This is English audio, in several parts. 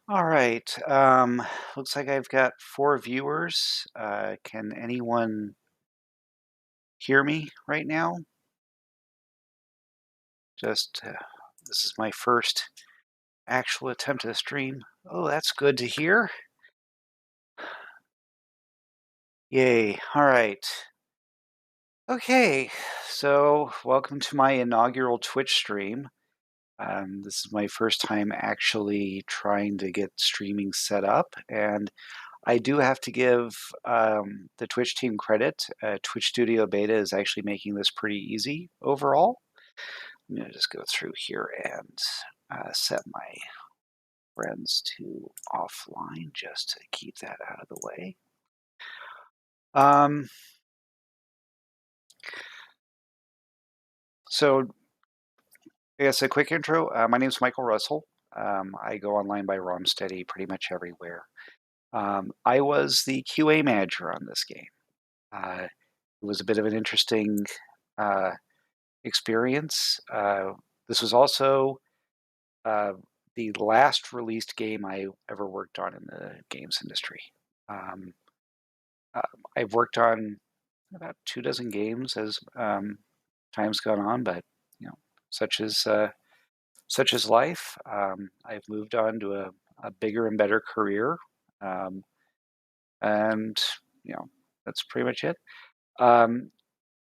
All right. Looks like I've got four viewers. Can anyone hear me right now? Just this is my first actual attempt at a stream. Oh, that's good to hear. Yay. All right. Okay. So, welcome to my inaugural Twitch stream. This is my first time actually trying to get streaming set up, and I do have to give the Twitch team credit. Twitch Studio Beta is actually making this pretty easy overall. I'm going to just go through here and set my friends to offline just to keep that out of the way. So I guess a quick intro. My name is Michael Russell. I go online by Romsteady pretty much everywhere. I was the QA manager on this game. It was a bit of an interesting experience. This was also uh, the last released game I ever worked on in the games industry. Um, uh, I've worked on about 24 games as time's gone on, but you know, such is such is life. I've moved on to a bigger and better career, um, and you know, that's pretty much it. Um,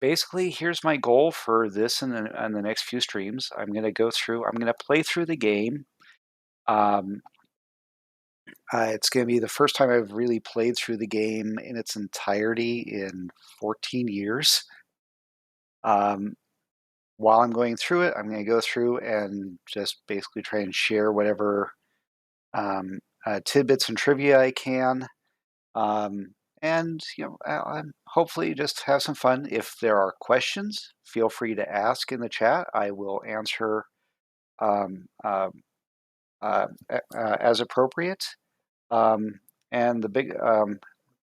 Basically, here's my goal for this and the next few streams. I'm going to go through. I'm going to play through the game. Um, it's going to be the first time I've really played through the game in its entirety in 14 years. While I'm going through it, I'm going to go through and just basically try and share whatever tidbits and trivia I can. Um, and hopefully just have some fun. If there are questions, feel free to ask in the chat. I will answer um, as appropriate. And the big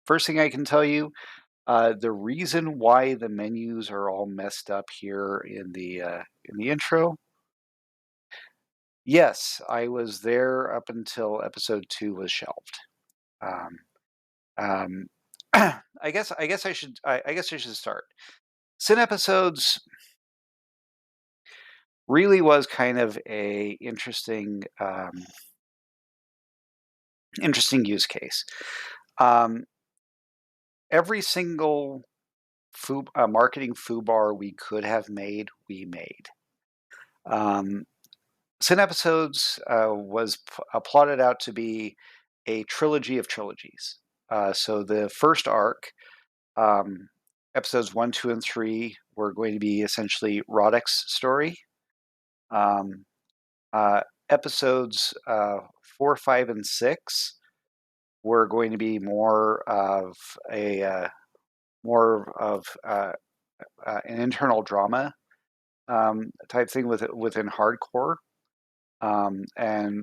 first thing I can tell you, the reason why the menus are all messed up here in the intro. Yes, I was there up until episode 2 was shelved. Um, um, I guess I should start. SiN episodes really was kind of a interesting use case. Every single marketing foobar we could have made, we made. SiN episodes was plotted out to be a trilogy of trilogies. So the first arc, episodes 1, 2, and 3, were going to be essentially Roddick's story. Um, Episodes 4, 5, and 6 were going to be more of an internal drama type thing within hardcore. And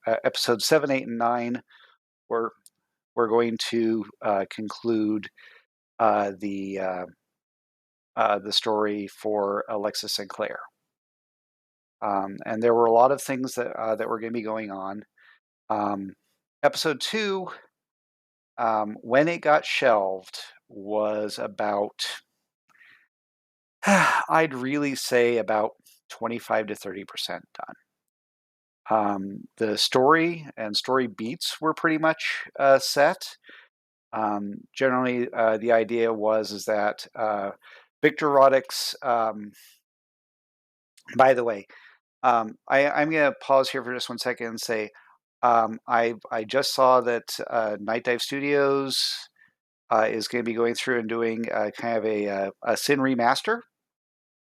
episodes 7, 8, and 9 were going to conclude the story for Alexis Sinclair. And there were a lot of things that were going to be going on. Episode 2, when it got shelved, was about I'd really say about 25 to 30% done. The story and story beats were pretty much set. Generally, the idea is that Victor Roddick's. By the way, I'm going to pause here for just 1 second and say I just saw that Night Dive Studios is going to be going through and doing kind of a SiN remaster,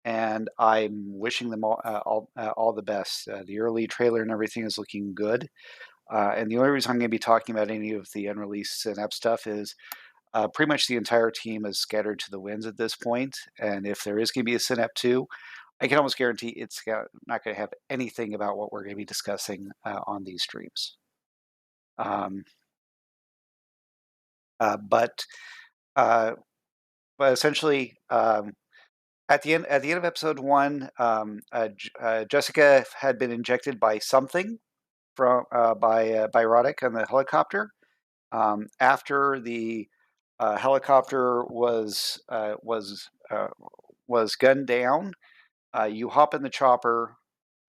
and I'm wishing them all the best. The early trailer and everything is looking good. And the only reason I'm going to be talking about any of the unreleased SiN stuff is pretty much the entire team is scattered to the winds at this point. And if there is going to be a SiN 2, I can almost guarantee it's not going to have anything about what we're going to be discussing on these streams. But essentially, at the end of episode 1, Jessica had been injected by something. from by Roddick on the helicopter. After the helicopter was gunned down, you hop in the chopper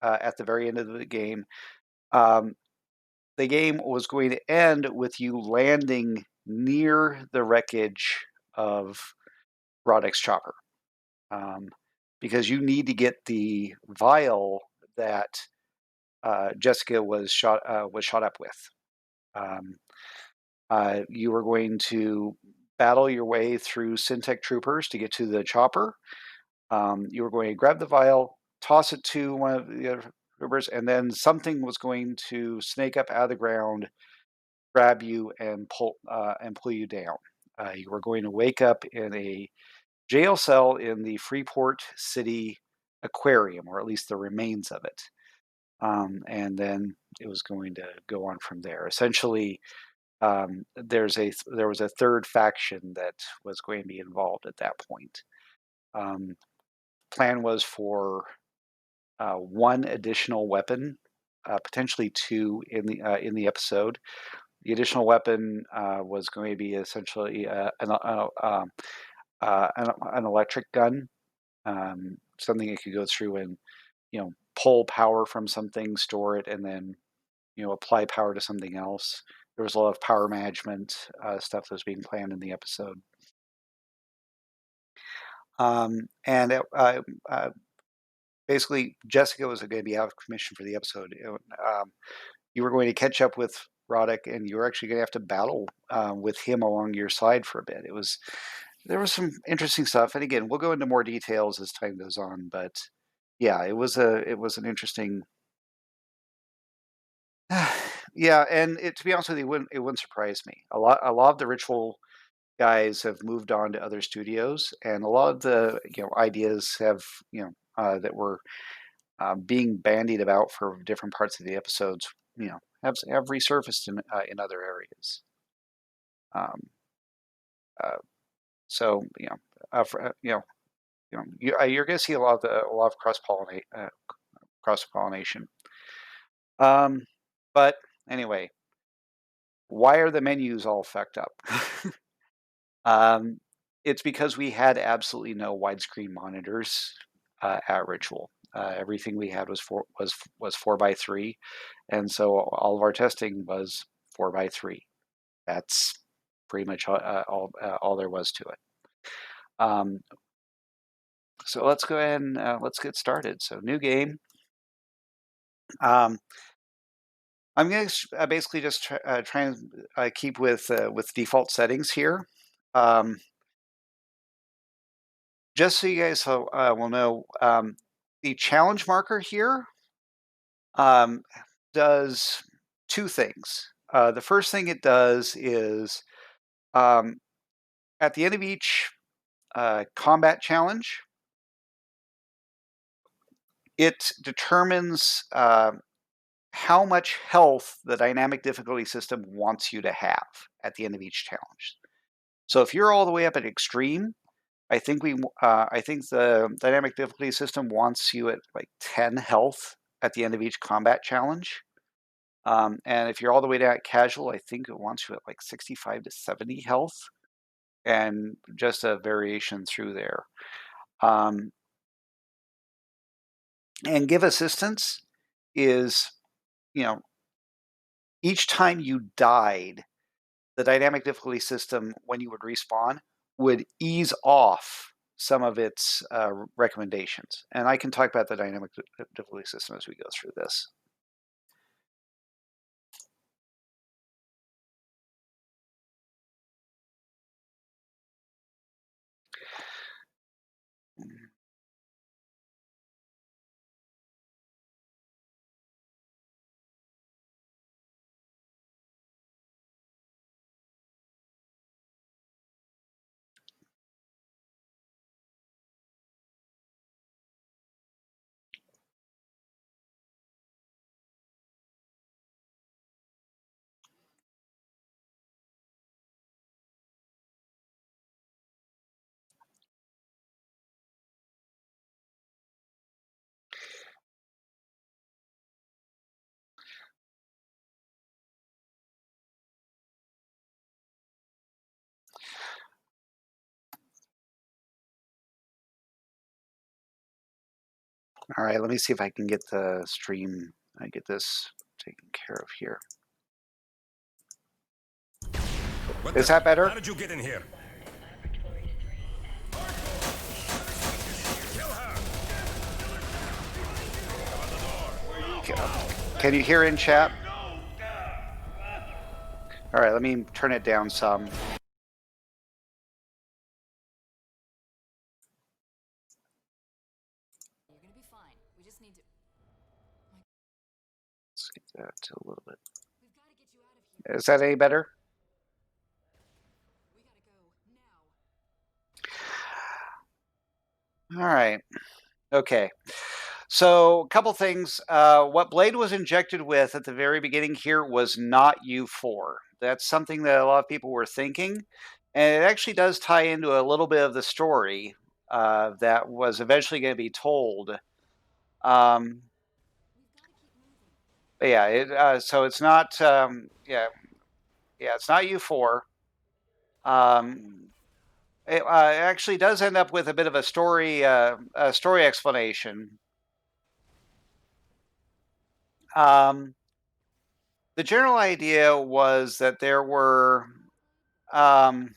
at the very end of the game. Um, the game was going to end with you landing near the wreckage of Roddick's chopper, um, because you need to get the vial that Jessica was shot up with. Um, you were going to battle your way through Syntech troopers to get to the chopper. You were going to grab the vial, toss it to one of the other troopers, and then something was going to snake up out of the ground, grab you, and pull you down. You were going to wake up in a jail cell in the Freeport City aquarium, or at least the remains of it. And then it was going to go on from there. Essentially, there was a third faction that was going to be involved at that point. Plan was for one additional weapon, potentially two in the episode. The additional weapon was going to be essentially an electric gun, something that could go through and pull power from something, store it, and then apply power to something else. There was a lot of power management stuff that was being planned in the episode. And basically, Jessica was going to be out of commission for the episode. You were going to catch up with Roddick, and you were actually going to have to battle with him along your side for a bit. There was some interesting stuff, and again, we'll go into more details as time goes on. But yeah, it was an interesting. Yeah, and to be honest with you, it wouldn't surprise me. A lot of the Ritual guys have moved on to other studios, and a lot of the ideas have that were being bandied about for different parts of the episodes, have resurfaced in other areas. Um, uh, so you're going to see a lot of cross pollination. But anyway, why are the menus all fucked up? It's because we had absolutely no widescreen monitors at Ritual. Everything we had was 4:3, and so all of our testing was 4:3. That's pretty much all there was to it. So let's go ahead and let's get started. So new game. Um, I'm going to basically just try and keep with default settings here. Just so you guys will know, the challenge marker here does two things. The first thing it does is um, at the end of each combat challenge, it determines how much health the dynamic difficulty system wants you to have at the end of each challenge. So if you're all the way up at extreme, I think the dynamic difficulty system wants you at like 10 health at the end of each combat challenge. And if you're all the way down at casual, I think it wants you at like 65 to 70 health, and just a variation through there. And give assistance is, each time you died, the dynamic difficulty system, when you would respawn, would ease off some of its recommendations. And I can talk about the dynamic difficulty system as we go through this. All right, let me see if I can get the stream. I get this taken care of here. Is that better? How did you get in here? Can you hear in chat? All right, let me turn it down some. You're gonna be fine. We just need to. Let's get that to a little bit. We've got to get you out of here. Is that any better? We gotta go now. All right. Okay. So, a couple things. What Blade was injected with at the very beginning here was not U4. That's something that a lot of people were thinking. And it actually does tie into a little bit of the story that was eventually going to be told. We've got to keep moving. But yeah, so it's not, it's not U4. It actually does end up with a bit of a story explanation. The general idea was that there were um,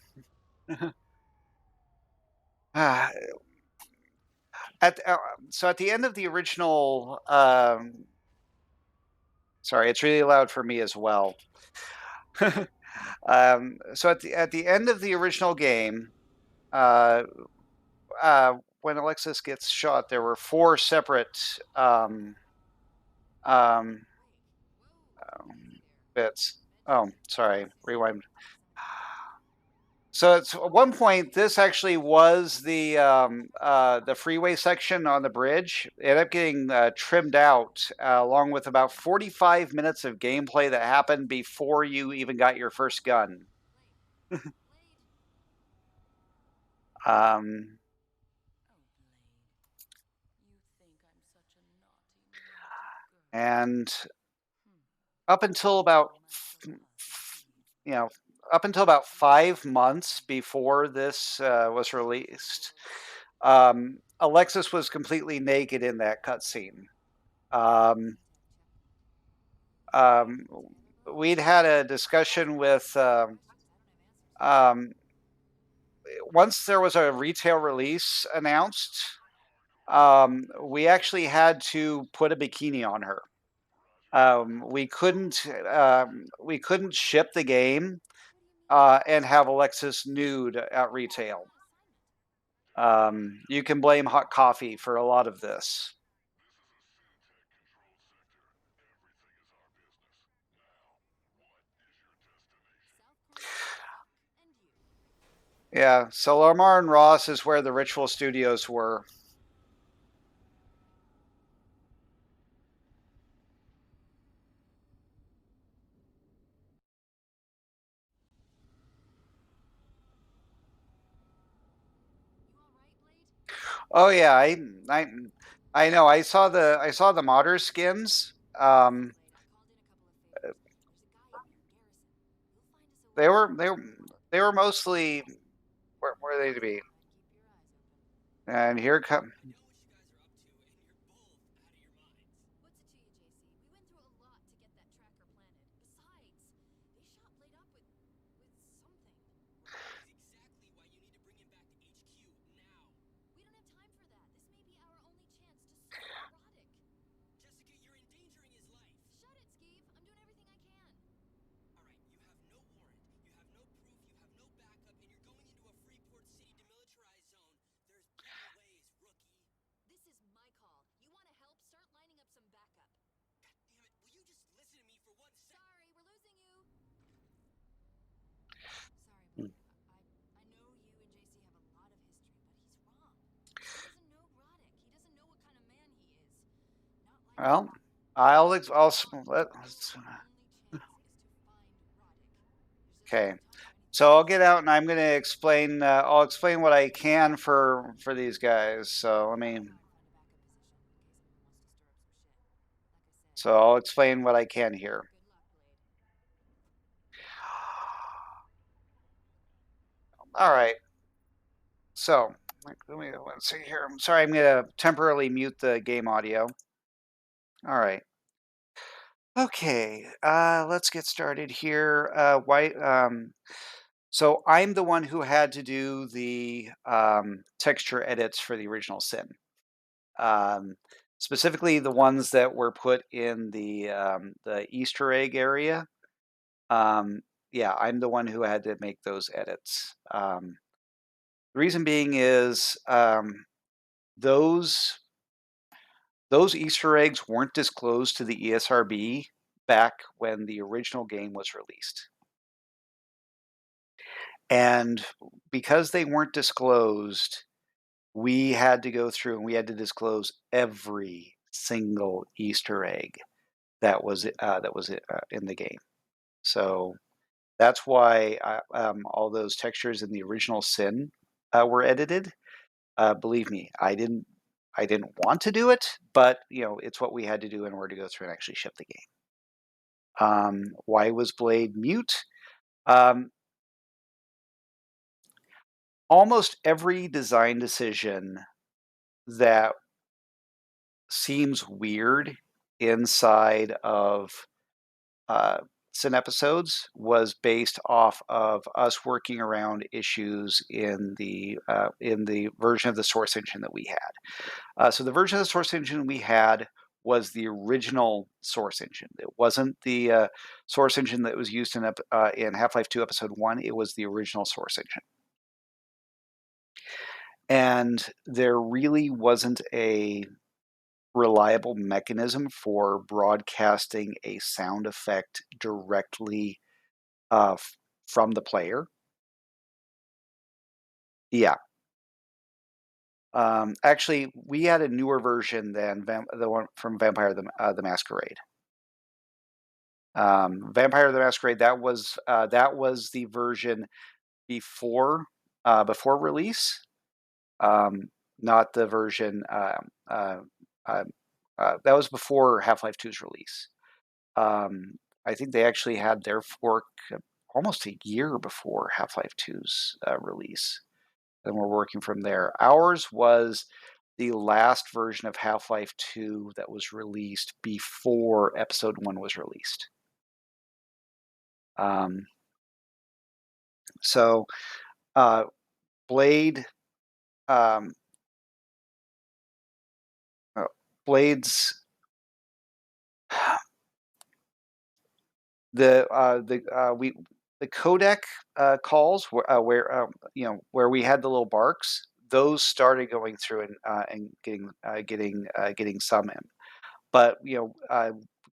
at so at the end of the original sorry, it's really loud for me as well. So at the end of the original game, uh, when Alexis gets shot, there were four separate um, bits. Oh, sorry, rewind. So at one point, this actually was the freeway section on the bridge. It ended up getting trimmed out, along with about 45 minutes of gameplay that happened before you even got your first gun. Um, and up until about you know up until about 5 months before this was released, Alexis was completely naked in that cutscene. Um, um, we'd had a discussion with um, once there was a retail release announced, we actually had to put a bikini on her. We couldn't ship the game and have Alexis nude at retail. You can blame hot coffee for a lot of this. Yeah, so Lamar and Ross is where the Ritual Studios were. Oh yeah, I I know. I saw the modder skins. They were they were they were mostly where were they to be? And here come. Well, okay. So I'll get out and I'm going to explain. I'll explain what I can for these guys. So let me. So I'll explain what I can here. All right. So Let's see here. I'm sorry, I'm gonna temporarily mute the game audio. All right. Okay, let's get started here. So I'm the one who had to do the texture edits for the original SiN. Um, Specifically the ones that were put in the Easter egg area. Um, yeah, I'm the one who had to make those edits. The reason being is those those Easter eggs weren't disclosed to the ESRB back when the original game was released. And because they weren't disclosed, we had to go through and we had to disclose every single Easter egg that was in the game. So that's why all those textures in the original SiN were edited. Believe me, I didn't want to do it, but it's what we had to do in order to go through and actually ship the game. Why was Blade mute? Um, Almost every design decision that seems weird inside of uh, SiN episodes was based off of us working around issues in the version of the source engine that we had. So the version of the source engine we had was the original source engine. It wasn't the source engine that was used in Half-Life 2 Episode 1. It was the original source engine. And there really wasn't a reliable mechanism for broadcasting a sound effect directly from the player. Yeah. Actually, we had a newer version than the one from Vampire the Masquerade. Vampire the Masquerade, that was the version before before release, um, not the version uh, that was before Half-Life 2's release. Um, I think they actually had their fork almost a year before Half-Life 2's release, and we're working from there. Ours was the last version of Half-Life 2 that was released before Episode 1 was released. Um, so uh, Blade, um, uh, Blades, the codec calls where we had the little barks. Those started going through and getting some in, but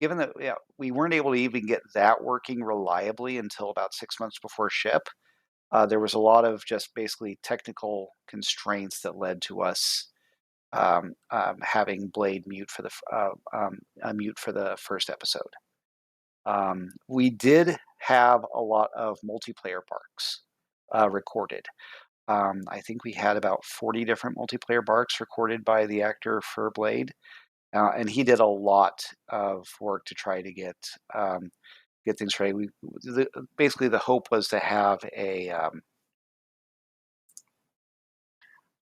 given that we weren't able to even get that working reliably until about 6 months before ship. There was a lot of just basically technical constraints that led to us having Blade mute for the first episode. We did have a lot of multiplayer barks recorded. I think we had about 40 different multiplayer barks recorded by the actor for Blade, and he did a lot of work to try to get things ready. Basically the hope was to have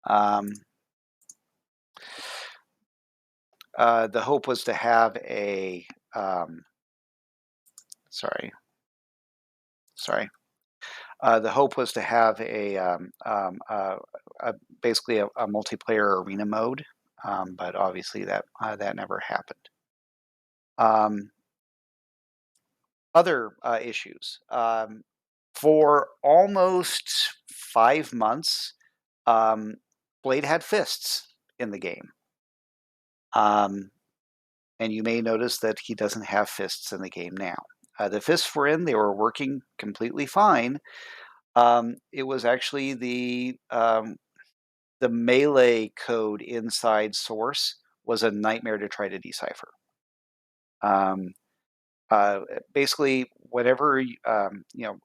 um, the hope was to have a sorry, the hope was to have a basically a multiplayer arena mode, but obviously that never happened. Um, Other issues for almost 5 months, um, Blade had fists in the game. Um, and you may notice that he doesn't have fists in the game now. The fists were in; they were working completely fine. It was actually the melee code inside Source was a nightmare to try to decipher. Um, Basically, whenever in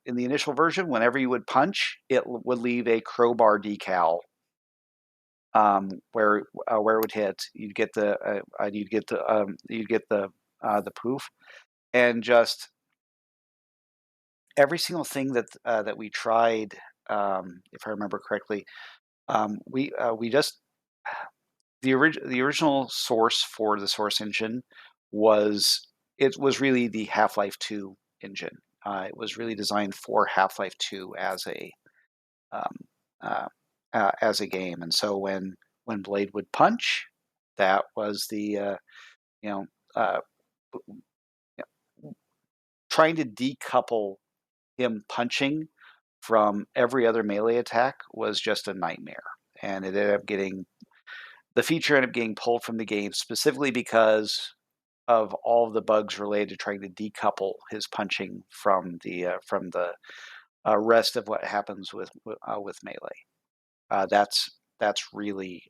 the initial version, whenever you would punch, it would leave a crowbar decal where it would hit. You'd get the poof, and just every single thing that we tried, if I remember correctly, We just the original source for the source engine was it was really the Half-Life 2 engine. It was really designed for Half-Life 2 um, uh, as a game, and so when Blade would punch, that was you know uh, trying to decouple him punching from every other melee attack was just a nightmare, and it ended up getting the feature ended up getting pulled from the game specifically because of all of the bugs related to trying to decouple his punching from the rest of what happens with melee. That's really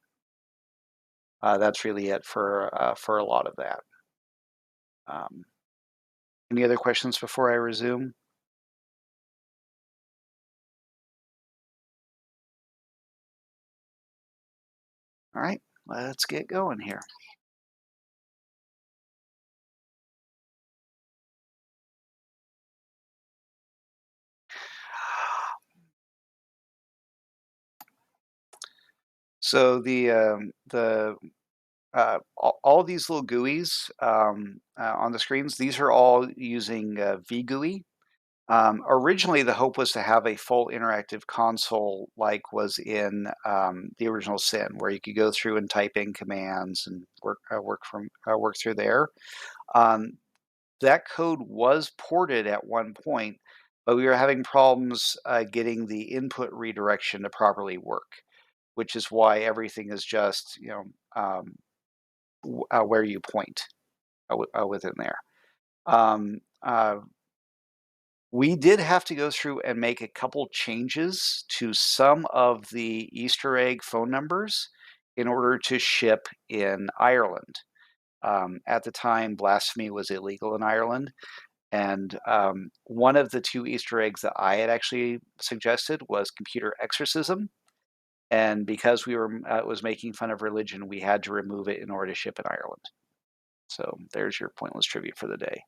that's really it for a lot of that. Um, any other questions before I resume? All right, let's get going here. So all these little GUIs on the screens, these are all using vGUI. Originally, the hope was to have a full interactive console like was in the original SiN, where you could go through and type in commands and work through there. Um, that code was ported at one point, but we were having problems getting the input redirection to properly work, which is why everything is just where you point within there. Um, uh, we did have to go through and make a couple changes to some of the Easter egg phone numbers in order to ship in Ireland. At the time, blasphemy was illegal in Ireland, and one of the two Easter eggs that I had actually suggested was computer exorcism. And because we were was making fun of religion, we had to remove it in order to ship in Ireland. So there's your pointless trivia for the day.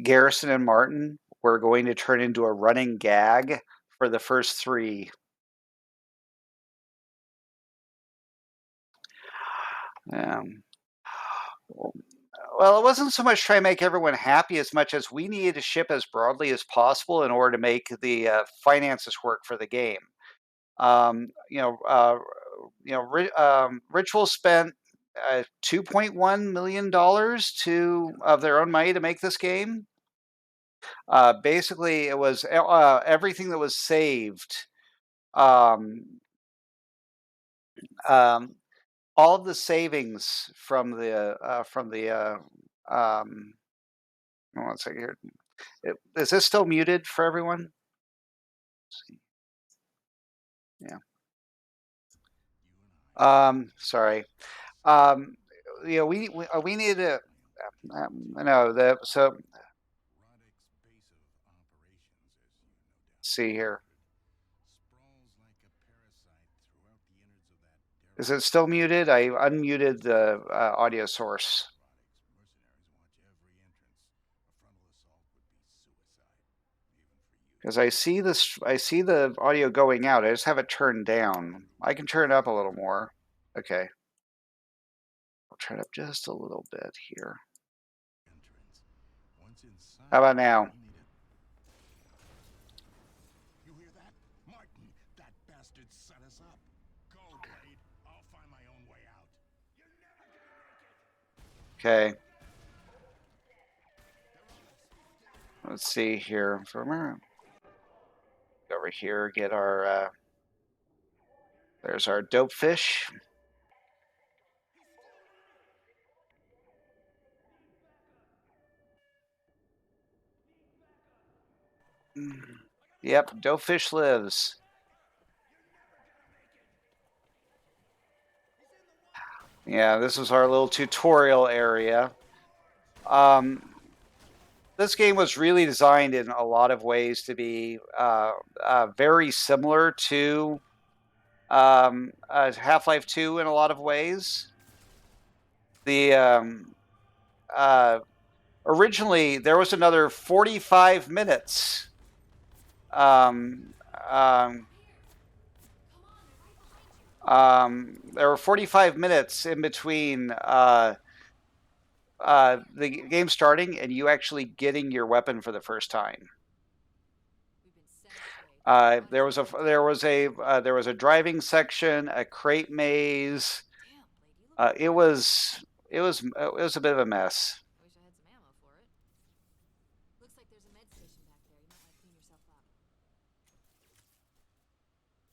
Garrison and Martin were going to turn into a running gag for the first three. Um, well, it wasn't so much trying to make everyone happy as much as we needed to ship as broadly as possible in order to make the finances work for the game. Um, you know, uh, Ritual spent $2.1 million to of their own money to make this game. Basically, it was everything that was saved. Um, um, all of the savings from the one second here. Is this still muted for everyone? Yeah. Sorry. Um, we need to. I know that. So see here. Is it still muted? I unmuted the audio source because I see this. I see the audio going out. I just have it turned down. I can turn it up a little more. Okay, I'll turn it up just a little bit here. How about now? You hear that? Martin, that bastard set us up. Go, Blade. I'll find my own way out. You're never gonna make it. Okay, let's see here. Go over here. Get our. There's our dope fish. Yep, Doefish lives. Yeah, this was our little tutorial area. Um, this game was really designed in a lot of ways to be very similar to Half-Life 2 in a lot of ways. The uh, Originally there was another 45 minutes. Um, um, there were 45 minutes in between the game starting and you actually getting your weapon for the first time. We've been sent up, Blade. There was a driving section, a crate maze. Damn, Blade, you look It good. was it was a bit of a mess. I wish I had some ammo for it. Looks like there's a med station back there. You might want to clean yourself up.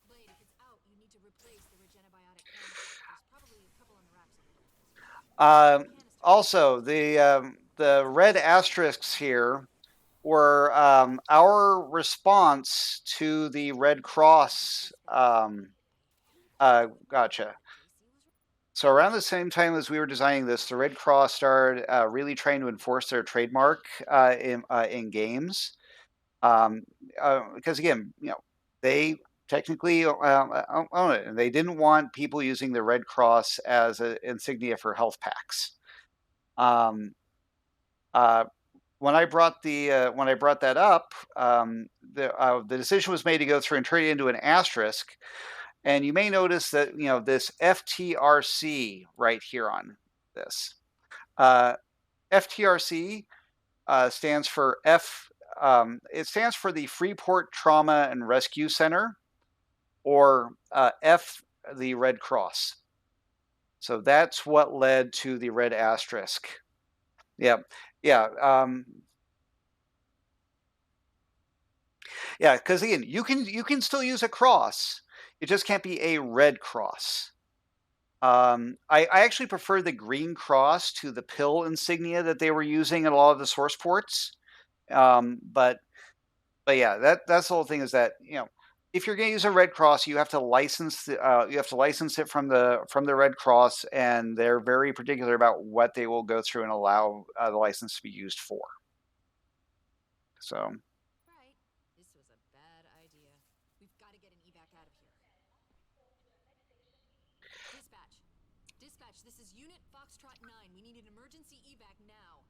Blade, if it's out, you need to replace the regenibiotic canister. There's probably a couple on the racks over there. Um, Also, the red asterisks here were our response to the Red Cross. Gotcha. So around the same time as we were designing this, the Red Cross started really trying to enforce their trademark in games. Because again, they technically own it, and they didn't want people using the Red Cross as an insignia for health packs. Um, uh, when I brought that up, the decision was made to go through and turn it into an asterisk. And you may notice that this FTRC right here on this. Uh, FTRC stands for F. It stands for the Freeport Trauma and Rescue Center, or F, the Red Cross. So that's what led to the red asterisk. Yeah, yeah, yeah. Because again, you can still use a cross. It just can't be a red cross. I actually prefer the green cross to the pill insignia that they were using in a lot of the source ports. Um, but but yeah, that's the whole thing is that if you're going to use a red cross, you have to license it from the Red Cross, and they're very particular about what they will go through and allow the license to be used for. So Right. This was a bad idea. We've got to get an evac out of here. Dispatch. Dispatch, this is Unit Foxtrot 9. We need an emergency evac now.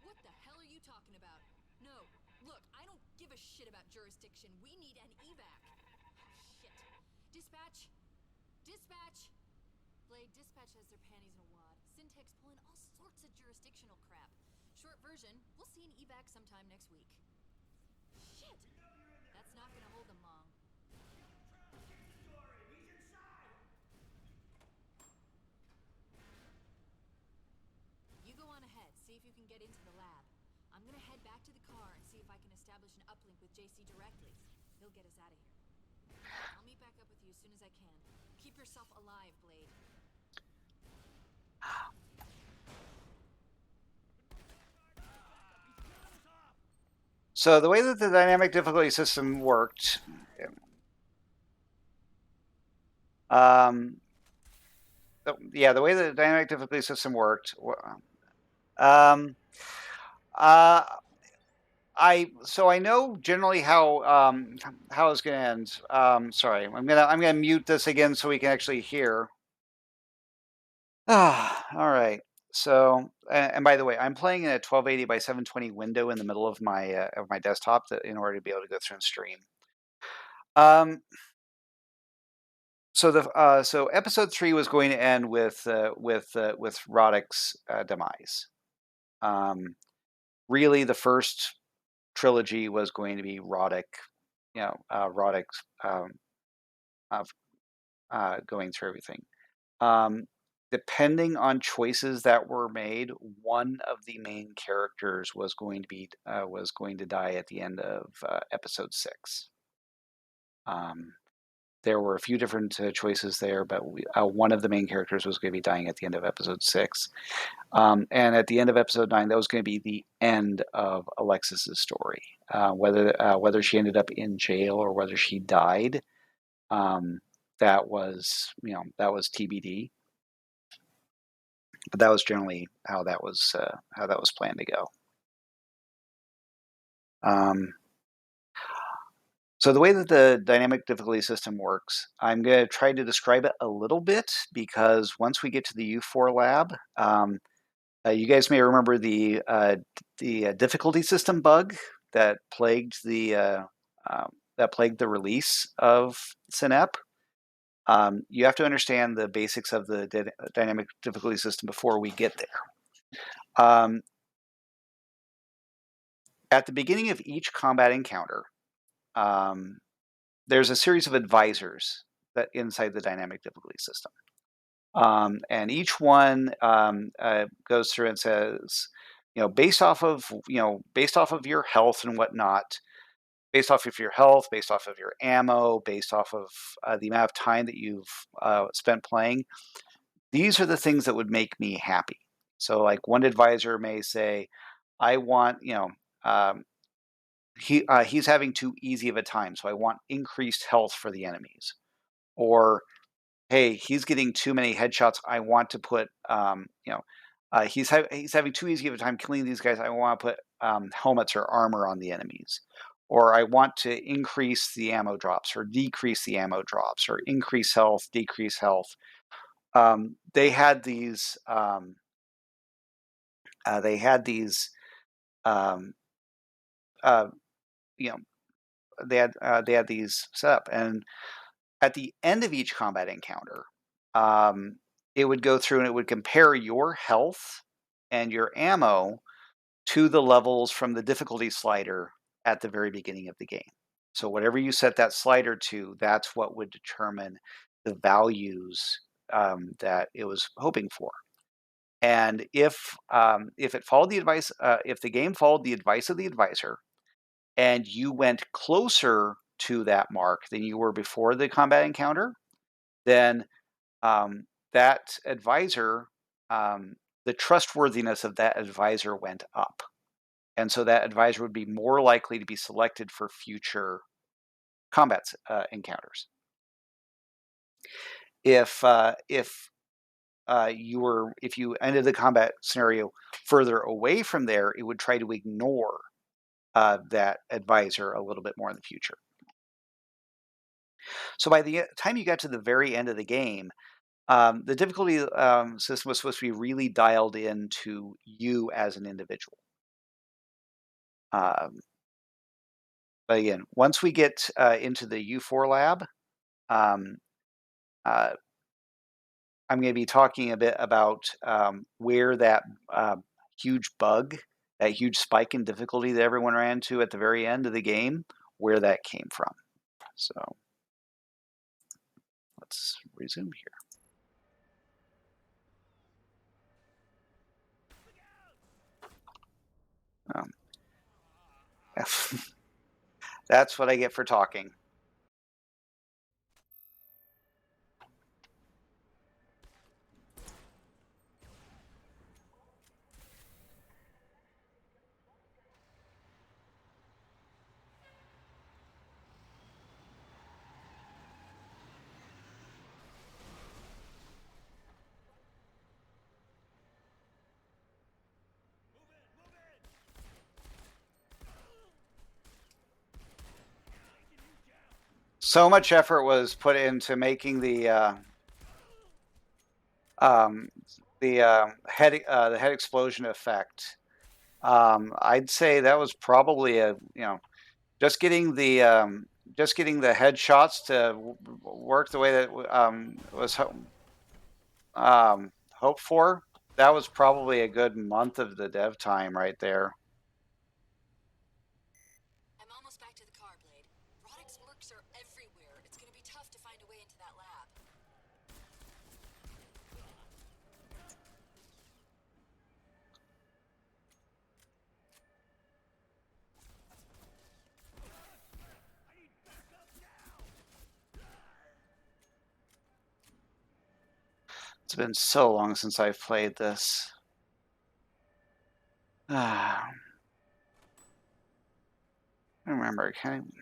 What the hell are you talking about? No. Look, I don't give a shit about jurisdiction. We need an evac. Shit. Dispatch. Dispatch. Blade, dispatch has their panties in a wad. Syntech's pulling all sorts of jurisdictional crap. Short version, we'll see an evac sometime next week. Shit! That's not gonna hold them long. You go on ahead, see if you can get into the lab. I'm gonna head back to the car and see if I can establish an uplink with JC directly. He'll get us out of here. I'll meet back up with you as soon as I can. Keep yourself alive, Blade. so the way that the dynamic difficulty system worked. Um, yeah, the way the dynamic difficulty system worked. Um, uh, I know generally how it's going to end. Sorry, I'm gonna mute this again so we can actually hear. All right. So, and by the way, I'm playing in a 1280 by 720 window in the middle of my desktop in order to be able to go through and stream. So episode 3 was going to end with Roddick's demise. Really, the first trilogy was going to be Roddick, Roddick's of going through everything. Depending on choices that were made, one of the main characters was going to die at the end of episode 6. there were a few different choices there, but one of the main characters was going to be dying at the end of episode 6. And at the end of episode 9, that was going to be the end of Alexis's story. Whether she ended up in jail or whether she died, that was TBD. But that was generally how that was planned to go. So the way that the dynamic difficulty system works, I'm going to try to describe it a little bit, because once we get to the U4 lab, you guys may remember the difficulty system bug that plagued the release of SiN. You have to understand the basics of the dynamic difficulty system before we get there. At the beginning of each combat encounter, there's a series of advisors that inside the dynamic difficulty system. And each one goes through and says, based off of your health and whatnot, based off of your health, based off of your ammo, based off of the amount of time that you've spent playing, these are the things that would make me happy. So like one advisor may say, I want, he's having too easy of a time, so I want increased health for the enemies. Or, hey, he's getting too many headshots, I want to put, he's having too easy of a time killing these guys, I want to put helmets or armor on the enemies. Or I want to increase the ammo drops or decrease the ammo drops, or increase health, decrease health. They had these they had these set up, and at the end of each combat encounter, it would go through and it would compare your health and your ammo to the levels from the difficulty slider at the very beginning of the game. So whatever you set that slider to, that's what would determine the values that it was hoping for. And if it followed the advice, if the game followed the advice of the advisor, and you went closer to that mark than you were before the combat encounter, then that advisor, the trustworthiness of that advisor went up. And so that advisor would be more likely to be selected for future combat encounters. If you ended the combat scenario further away from there, it would try to ignore that advisor a little bit more in the future. So by the time you got to the very end of the game, the difficulty system was supposed to be really dialed into you as an individual. But again, once we get into the U4 lab, um, I'm going to be talking a bit about where that huge bug, that huge spike in difficulty that everyone ran into at the very end of the game, where that came from. So let's resume here. That's what I get for talking. So much effort was put into making the head explosion effect. I'd say that was probably just getting the headshots to work the way that was hoped for. That was probably a good month of the dev time right there. I'm almost back to the car, Blade. Roddick's mercs are everywhere. It's gonna be tough to find a way into that lab. It's been so long since I've played this. I don't remember. Kind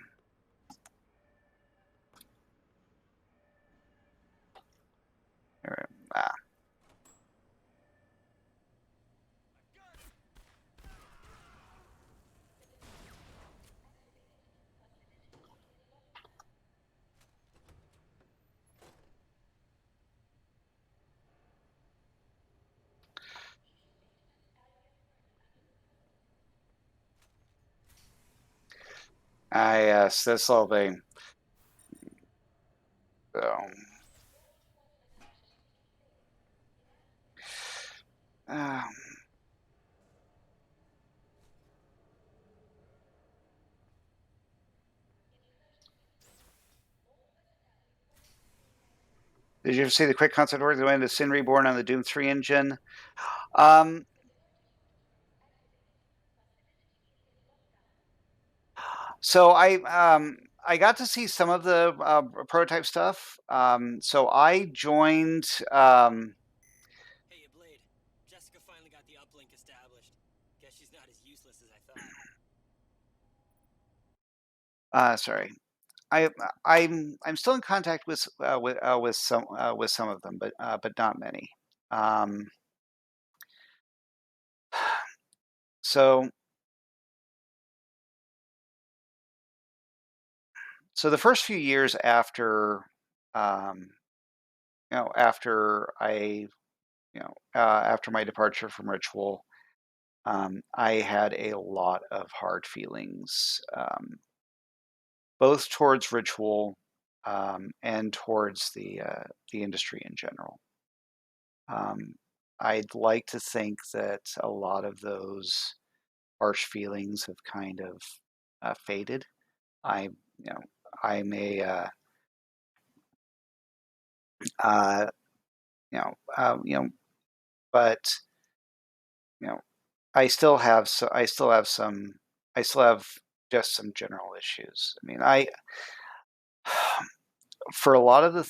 of, ah. Yes, this whole thing. So, um, did you ever see the quick concept work that went into SiN Reborn on the Doom 3 engine? Um, so I got to see some of the prototype stuff. So I joined. Hey, Blade. Jessica finally got the uplink established. Guess she's not as useless as I thought. Sorry, I I'm still in contact with some of them, but not many. Um, so so the first few years after um, after after my departure from Ritual, I had a lot of hard feelings, both towards Ritual and towards the industry in general. Um, I'd like to think that a lot of those harsh feelings have kind of faded. I, you know, I may, uh, you know, you know, but you know, I still have some, I still have just some general issues. I mean, I for a lot of the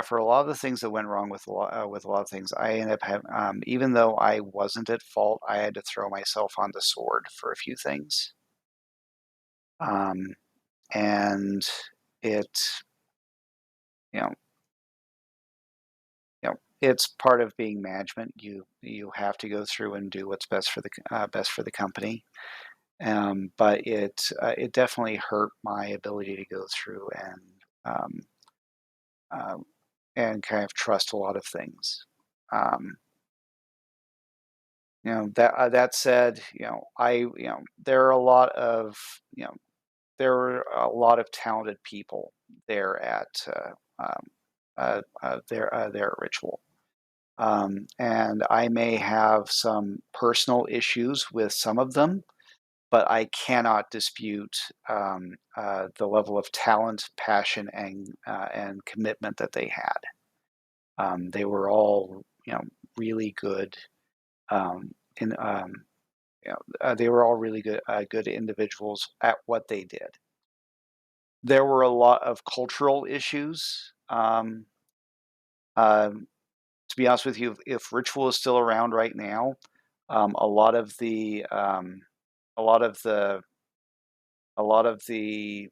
for a lot of the things that went wrong with a lot of things, I ended up having, even though I wasn't at fault, I had to throw myself on the sword for a few things. Um, and it, you know, it's part of being management. You have to go through and do what's best for the company. But it definitely hurt my ability to go through um, uh, and kind of trust a lot of things. Um, that said, there are a lot of there were a lot of talented people there at there at Ritual. And I may have some personal issues with some of them, but I cannot dispute the level of talent, passion, and commitment that they had. They were all, really good. In They were all really good individuals at what they did. There were a lot of cultural issues. Um, to be honest with you, if Ritual is still around right now, a lot of a lot of the a lot of the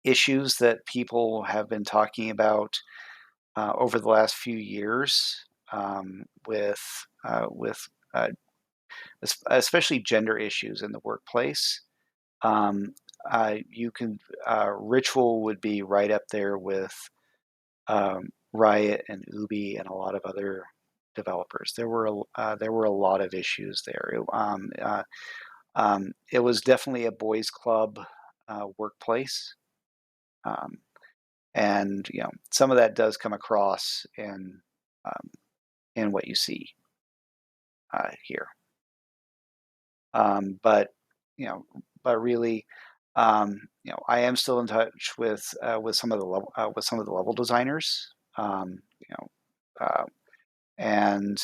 issues that people have been talking about over the last few years with especially gender issues in the workplace. Um, you can Ritual would be right up there with Riot and Ubi and a lot of other developers. There were a lot of issues there. It was definitely a boys' club workplace, um, and some of that does come across um, in what you see here. But you know, but really, I am still in touch with some of the with some of the level designers. Um, you know, uh, and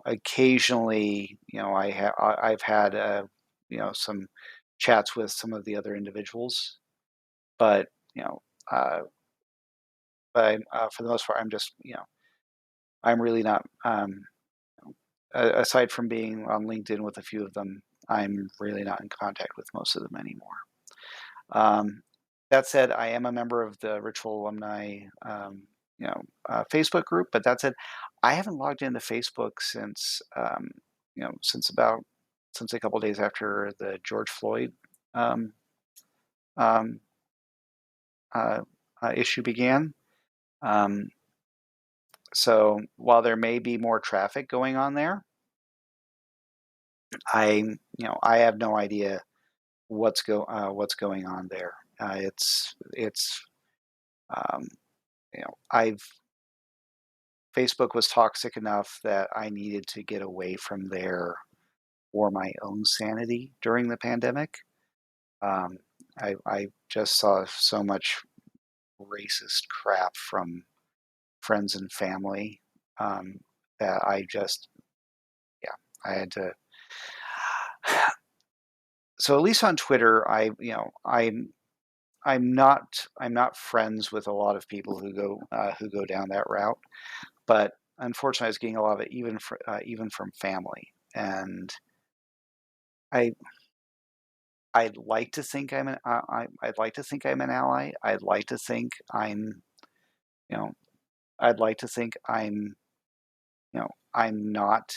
occasionally, I've had some chats with some of the other individuals, but you know, uh, but for the most part, I'm just I'm really not. Aside from being on LinkedIn with a few of them, I'm really not in contact with most of them anymore. Um, that said, I am a member of the Ritual Alumni, Facebook group. But that said, I haven't logged into Facebook since, since a couple days after the George Floyd um, um, uh, issue began. Um, so while there may be more traffic going on there, I have no idea what's going on there. It's um, I've Facebook was toxic enough that I needed to get away from there for my own sanity during the pandemic. Um, I just saw so much racist crap from friends and family um, that yeah, I had to. So at least on Twitter, I'm not friends with a lot of people who go down that route. But unfortunately, I was getting a lot of it even from family, and I I'd like to think I'd like to think I'm an ally. You know I'd like to think I'm not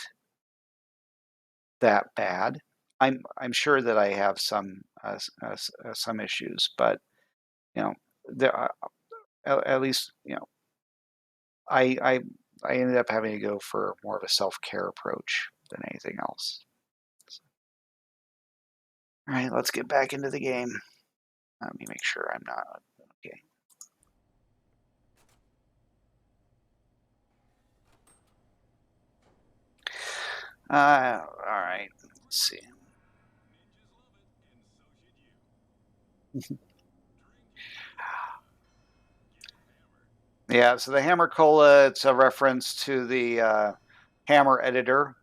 that bad. I'm sure that I have some issues, but you know there at least I I I ended up having to go for more of a self-care approach than anything else. All right, let's get back into the game. Let me make sure I'm not okay. All right. Let's see. Yeah, so the Hammer Cola, it's a reference to the Hammer editor.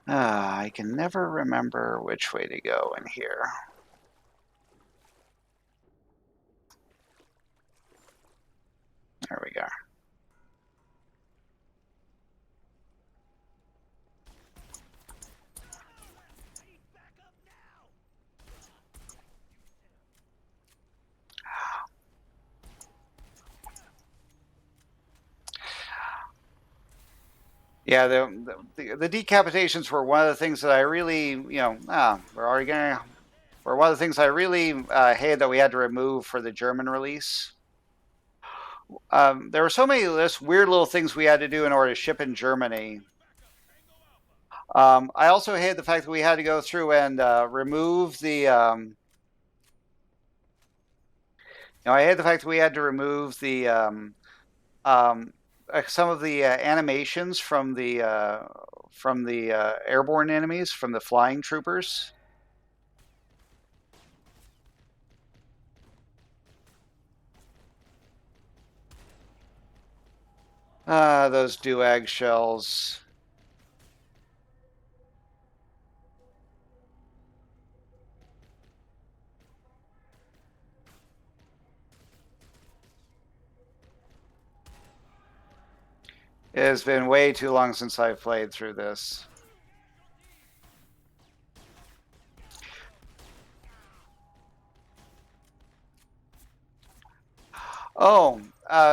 I can never remember which way to go in here. There we go. Yeah, the decapitations were one of the things that I really, were one of the things I really hated that we had to remove for the German release. There were so many this weird little things we had to do in order to ship in Germany. I also hated the fact that we had to go through and remove the. I hated the fact that we had to remove the um, some of the animations from the airborne enemies, from the flying troopers. Those Duag shells. It has been way too long since I've played through this. Oh,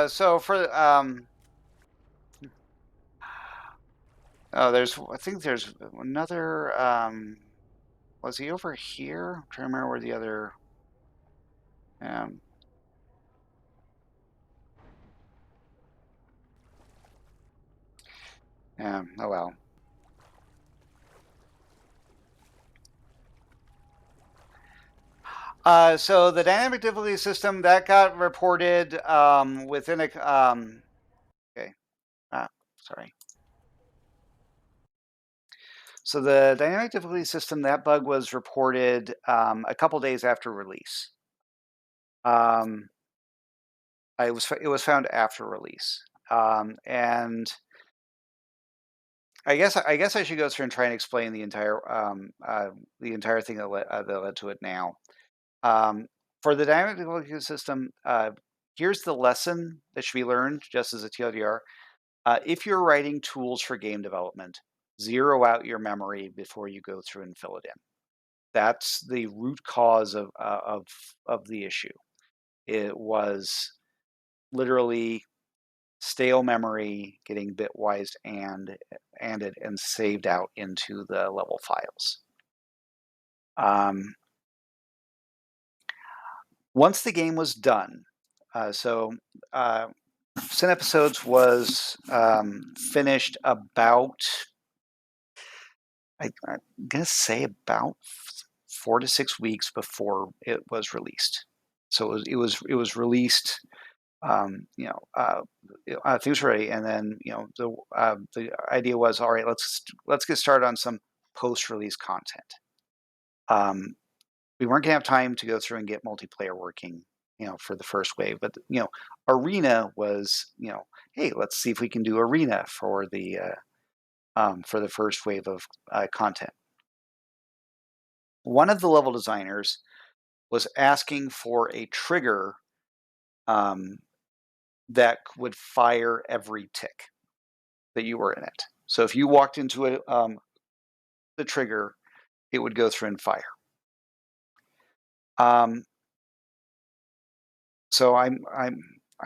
so for I think there's another. Was he over here? I'm trying to remember where the other. Um, oh well. So the dynamic difficulty system that got reported within a okay. Sorry. So the dynamic difficulty system, that bug was reported a couple days after release. It was found after release, and I guess I should go through and try and explain the entire thing that led to it now. Um, for the dynamic difficulty system, here's the lesson that should be learned, just as a TLDR. If you're writing tools for game development, zero out your memory before you go through and fill it in. That's the root cause of the issue. It was literally stale memory getting bitwise and saved out into the level files. Once the game was done, so SiN Episodes was finished about, I'm gonna say about 4 to 6 weeks before it was released. So it was released. Things were ready, and then the idea was, all right, let's get started on some post-release content. We weren't gonna have time to go through and get multiplayer working, for the first wave, but Arena was, hey, let's see if we can do Arena for the first wave of content. One of the level designers was asking for a trigger that would fire every tick that you were in it. So if you walked into the trigger, it would go through and fire. So I'm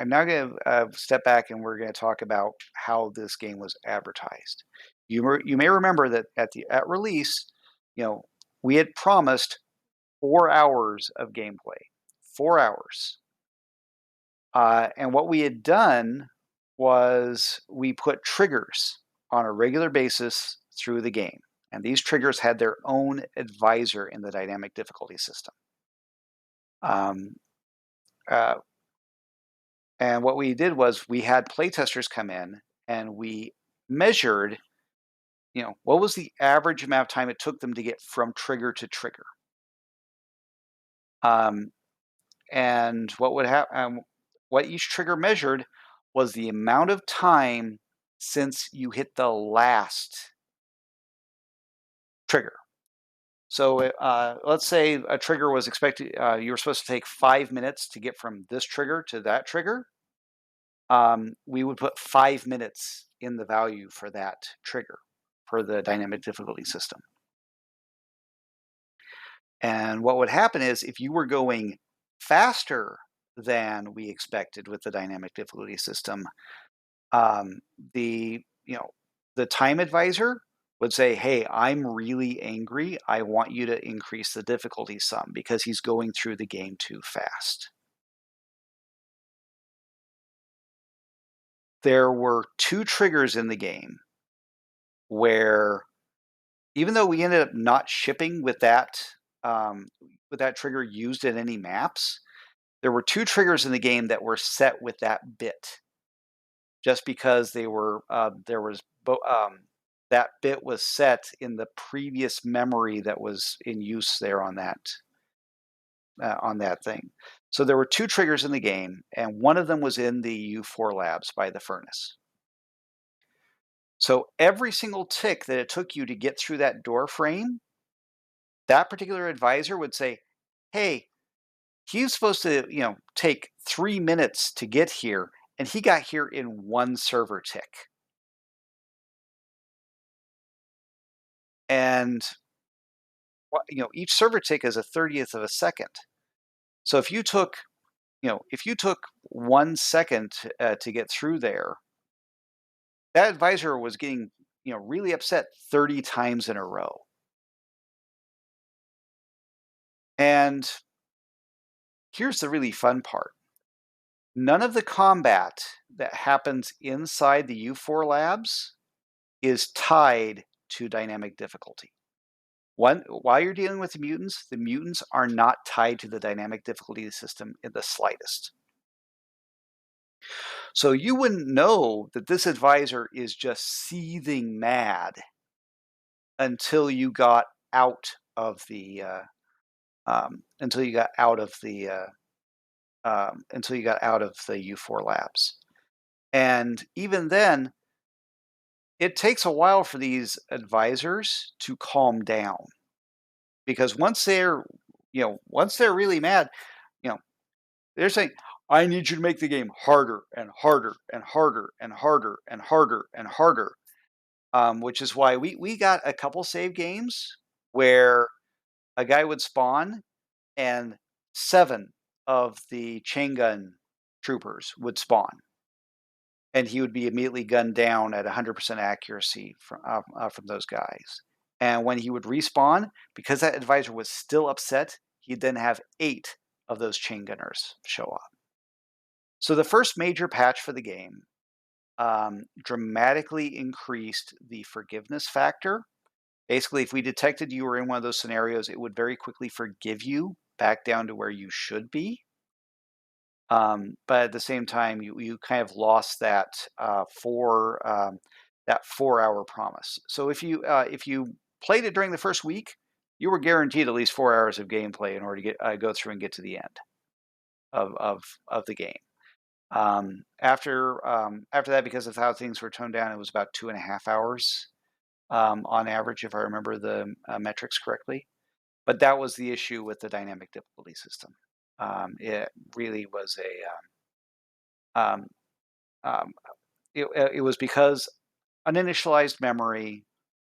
now going to step back, and we're going to talk about how this game was advertised. You may remember that at release, we had promised 4 hours of gameplay, 4 hours. And what we had done was we put triggers on a regular basis through the game. And these triggers had their own advisor in the dynamic difficulty system. And what we did was we had playtesters come in and we measured, what was the average amount of time it took them to get from trigger to trigger. And what would happen? What each trigger measured was the amount of time since you hit the last trigger. So let's say a trigger was expected, you were supposed to take 5 minutes to get from this trigger to that trigger. We would put 5 minutes in the value for that trigger for the dynamic difficulty system. And what would happen is if you were going faster than we expected with the dynamic difficulty system, the the time advisor would say, hey, I'm really angry, I want you to increase the difficulty some because he's going through the game too fast. There were 2 triggers in the game where, even though we ended up not shipping with that trigger used in any maps, there were 2 triggers in the game that were set with that bit, just because they were that bit was set in the previous memory that was in use there on that thing. So there were 2 triggers in the game, and one of them was in the U4 labs by the furnace. So every single tick that it took you to get through that door frame, that particular advisor would say, hey, he's supposed to, take 3 minutes to get here, and he got here in 1 server tick. And each server tick is a 30th of a second. So if you took 1 second to get through there, that advisor was getting really upset 30 times in a row. And here's the really fun part. None of the combat that happens inside the U4 labs is tied to dynamic difficulty. While you're dealing with the mutants are not tied to the dynamic difficulty system in the slightest. So you wouldn't know that this advisor is just seething mad until you got out of the until you got out of the U4 labs. And even then, it takes a while for these advisors to calm down, because once they're really mad, they're saying, I need you to make the game harder and harder and harder and harder and harder and harder. Which is why we got a couple save games where a guy would spawn and 7 of the chain gun troopers would spawn, and he would be immediately gunned down at 100% accuracy from those guys. And when he would respawn, because that advisor was still upset, he'd then have 8 of those chain gunners show up. So the first major patch for the game dramatically increased the forgiveness factor. Basically, if we detected you were in one of those scenarios, it would very quickly forgive you back down to where you should be. But at the same time, you kind of lost that 4-hour promise. So if you played it during the first week, you were guaranteed at least 4 hours of gameplay in order to go through and get to the end of the game. After that, because of how things were toned down, it was about 2.5 hours on average, if I remember the metrics correctly. But that was the issue with the dynamic difficulty system. It really was it was because uninitialized memory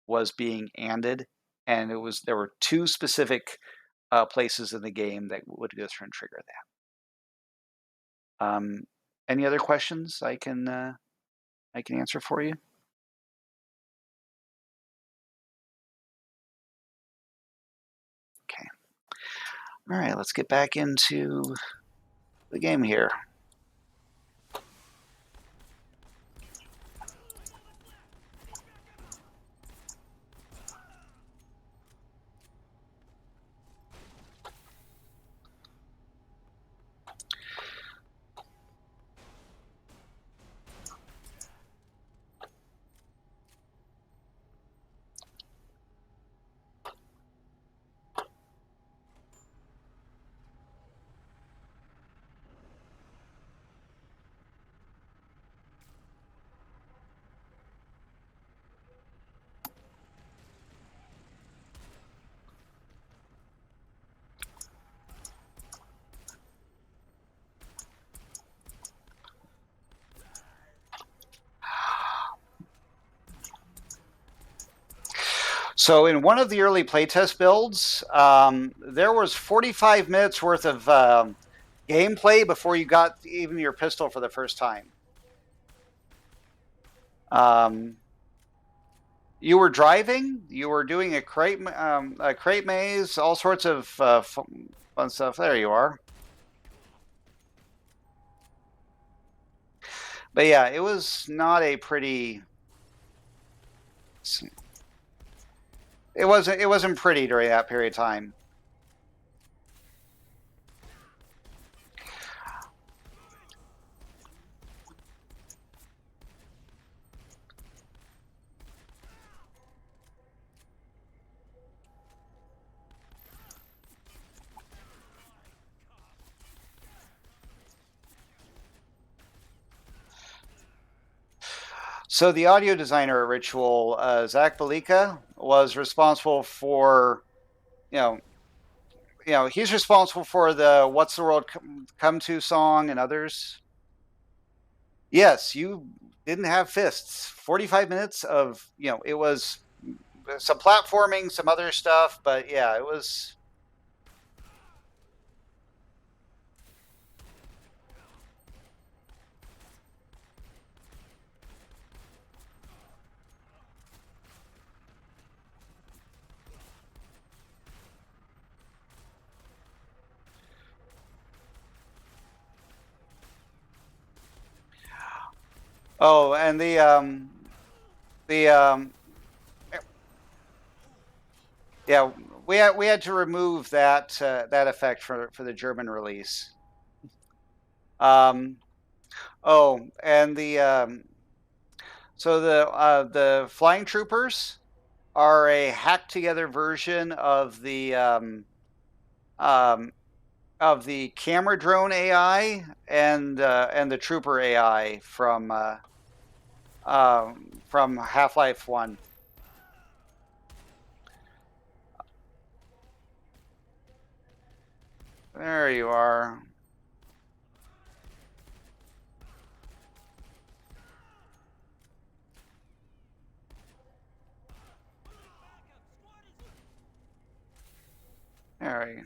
was being ANDed, and there were 2 specific places in the game that would go through and trigger that. Any other questions I can answer for you? Okay. All right, let's get back into the game here. So in one of the early playtest builds, there was 45 minutes worth of gameplay before you got even your pistol for the first time. You were driving, you were doing a crate maze, all sorts of fun stuff. There you are. But yeah, it was not a pretty. It wasn't pretty during that period of time. So the audio designer at Ritual, Zach Balika, was responsible for, he's responsible for the "What's the World Come To" song and others. Yes, you didn't have fists. 45 minutes of, it was some platforming, some other stuff, but yeah, it was. Oh, and the Yeah, we had to remove that effect for the German release. Oh, and the flying troopers are a hacked together version um, of the camera drone AI and the trooper AI from Half-Life One. There you are. All right.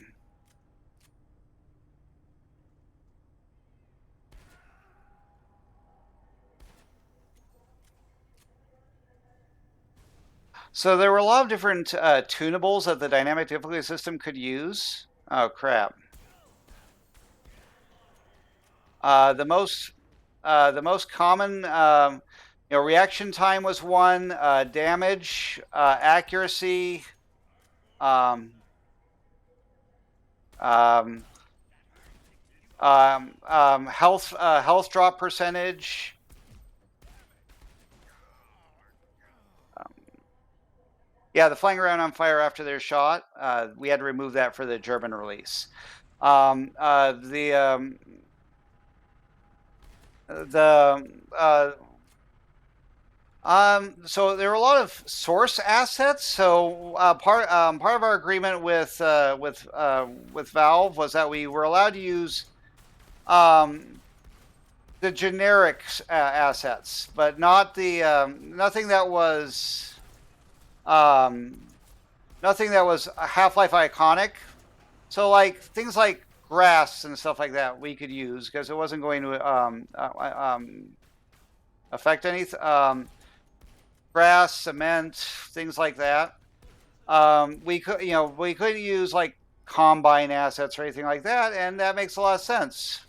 So there were a lot of different tunables that the dynamic difficulty system could use. Oh crap! The most common, reaction time was one. Damage, accuracy, um, um, health drop percentage. Um, yeah, the flying around on fire after their shot. We had to remove that for the German release. The So there were a lot of source assets. So part of our agreement with Valve was that we were allowed to use um, the generic assets, but not the um, nothing that was Half-Life iconic. So like things like grass and stuff like that we could use because it wasn't going to affect anything. Grass, cement, things like that. We couldn't use like combine assets or anything like that, and that makes a lot of sense.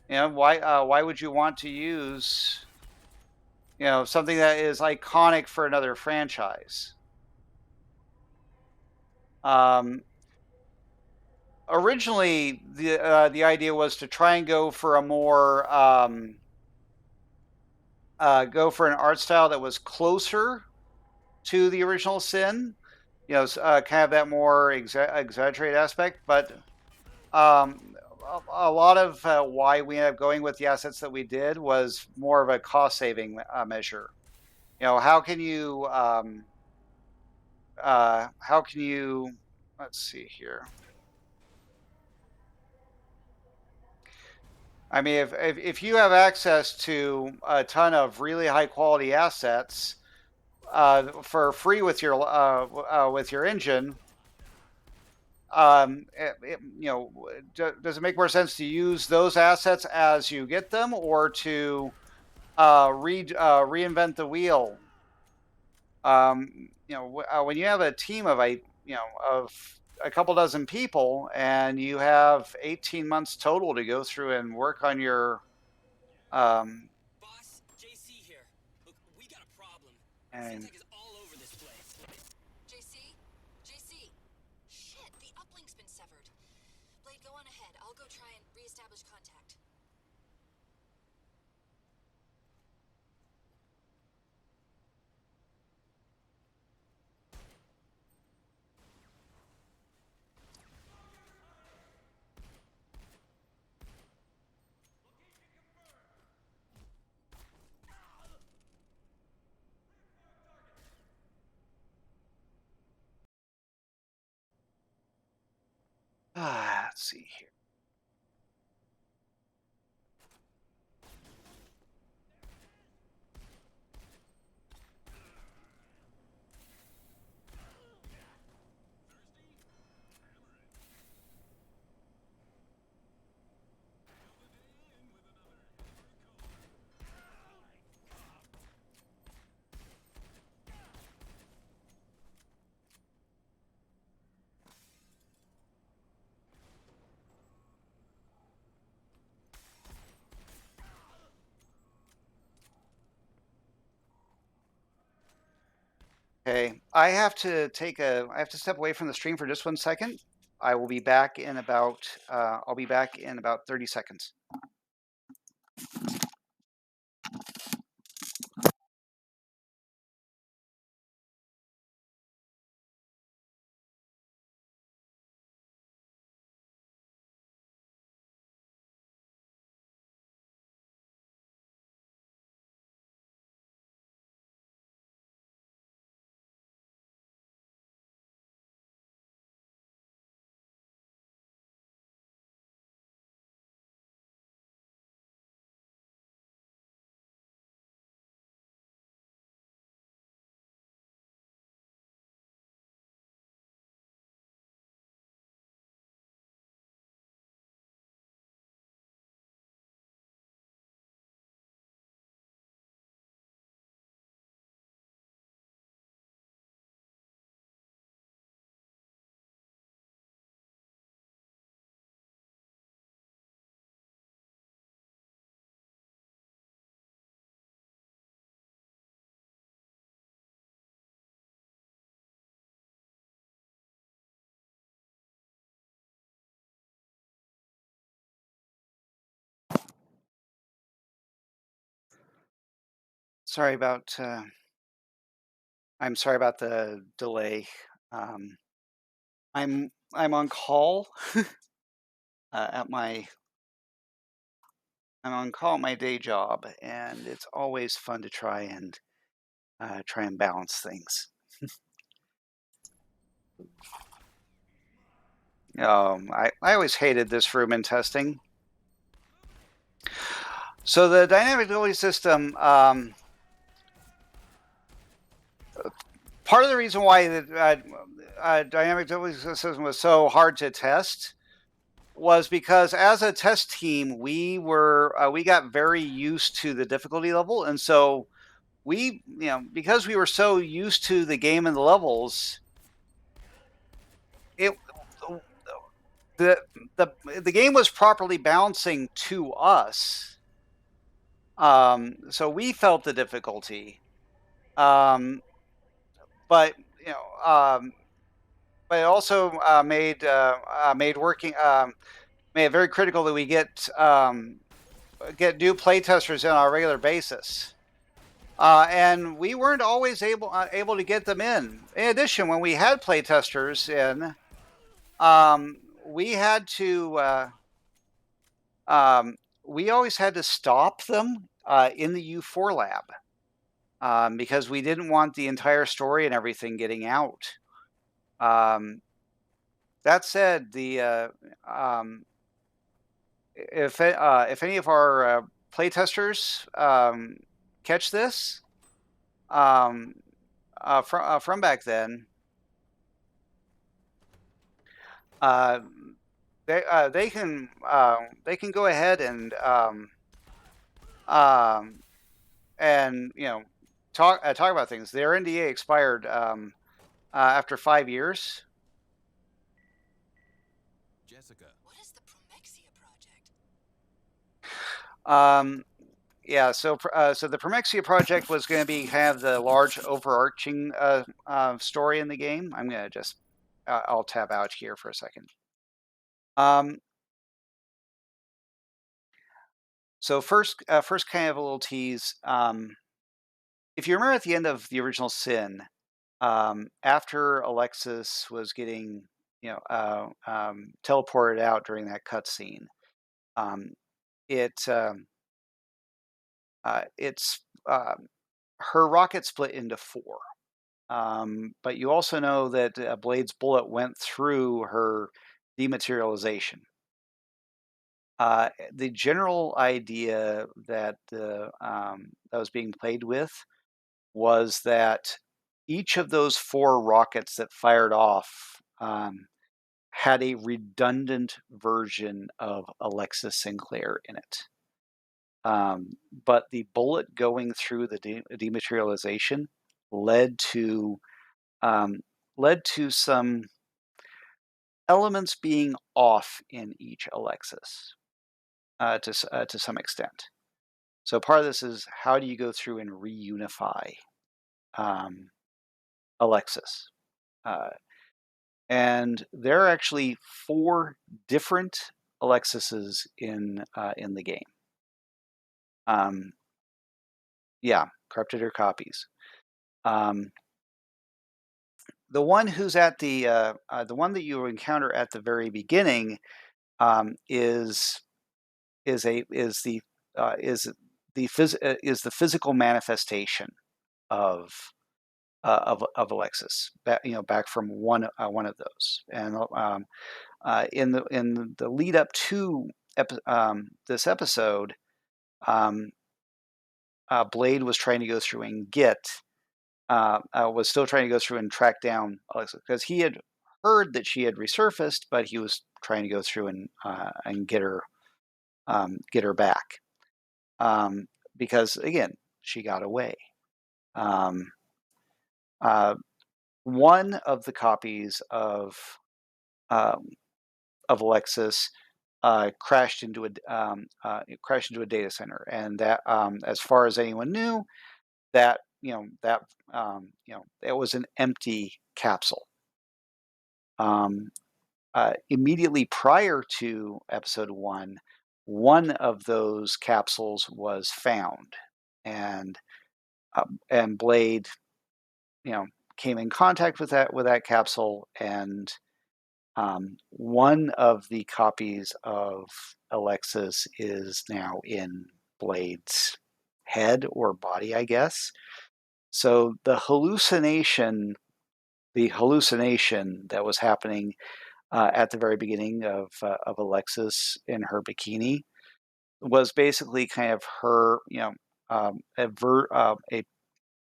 Why would you want to use something that is iconic for another franchise? Um, Originally, the idea was to try and go for a more go for an art style that was closer to the original SiN. Kind of that more exaggerated aspect, but um, a lot of why we ended up going with the assets that we did was more of a cost saving measure. How can you let's see here. I mean, if you have access to a ton of really high quality assets for free with your engine, does it make more sense to use those assets as you get them, or to reinvent the wheel? When you have a team of a couple dozen people and you have 18 months total to go through and work on your um, Boss, JC here. Look, we got a problem. and Syntech is all over this place. JC? JC! Shit, the uplink's been severed. Blade, go on ahead. I'll go try and reestablish contact. let's see here. Okay, I have to step away from the stream for just 1 second. I will be back in about, I'll be back in about 30 seconds. Sorry about, I'm sorry about the delay. Um, I'm on call at my I'm on call at my day job, and it's always fun to try and balance things. I always hated this room in testing. So the dynamic delivery system, part of the reason why the dynamic delivery system was so hard to test was because as a test team, we got very used to the difficulty level, and so because we were so used to the game and the levels, it the the game was properly bouncing to us. So we felt the difficulty. Um, but you know, but it also made it very critical that we get new playtesters on a regular basis. And we weren't always able to get them in. In addition, when we had playtesters in, um, we had to um, we always had to stop them in the U4 lab because we didn't want the entire story and everything getting out. Um, that said, the if any of our playtesters catch this um, from back then, uh, they can go ahead um, and talk about things. Their NDA expired after 5 years. Jessica. What is the Promexia project? Um, yeah, so the Promexia project was going to be have the large overarching story in the game. I'm gonna just I'll tab out here for a second. Um, so first kind of a little tease. If you remember at the end of the original SiN, after Alexis was getting teleported out during that cutscene, um, it it's her rocket split into four. But you also know that Blade's bullet went through her dematerialization. The general idea that was being played with was that each of those four rockets that fired off had a redundant version of Alexis Sinclair in it. But the bullet going through the dematerialization led to um, led to some elements being off in each Alexis to some extent. So part of this is how do you go through and reunify um, Alexis. And there are actually 4 different Alexises in the game. Yeah, corrupted or copies. The one who's at the one that you encounter at the very beginning is the physical manifestation of Alexis, back from one of those. And in the lead up to this episode, Blade was trying to go through and was still trying to go through and track down Alexa, because he had heard that she had resurfaced, but he was trying to go through and get her back, because again, she got away. One of the copies of Alexis crashed into a data center, and that, as far as anyone knew, that it was an empty capsule. Immediately prior to episode 1, one of those capsules was found, and Blade, came in contact with that capsule, and one of the copies of Alexis is now in Blade's head or body, I guess. So the hallucination that was happening at the very beginning of Alexis in her bikini was basically kind of her,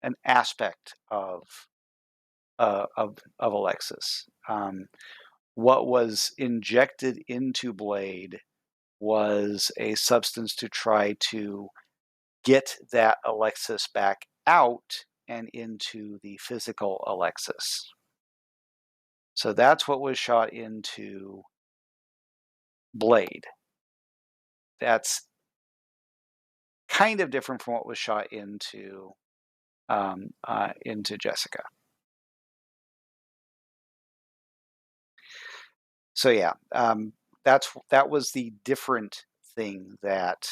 an aspect of Alexis. What was injected into Blade was a substance to try to get that Alexis back out and into the physical Alexis. So that's what was shot into Blade. That's kind of different from what was shot into Jessica. So yeah, that was the different thing that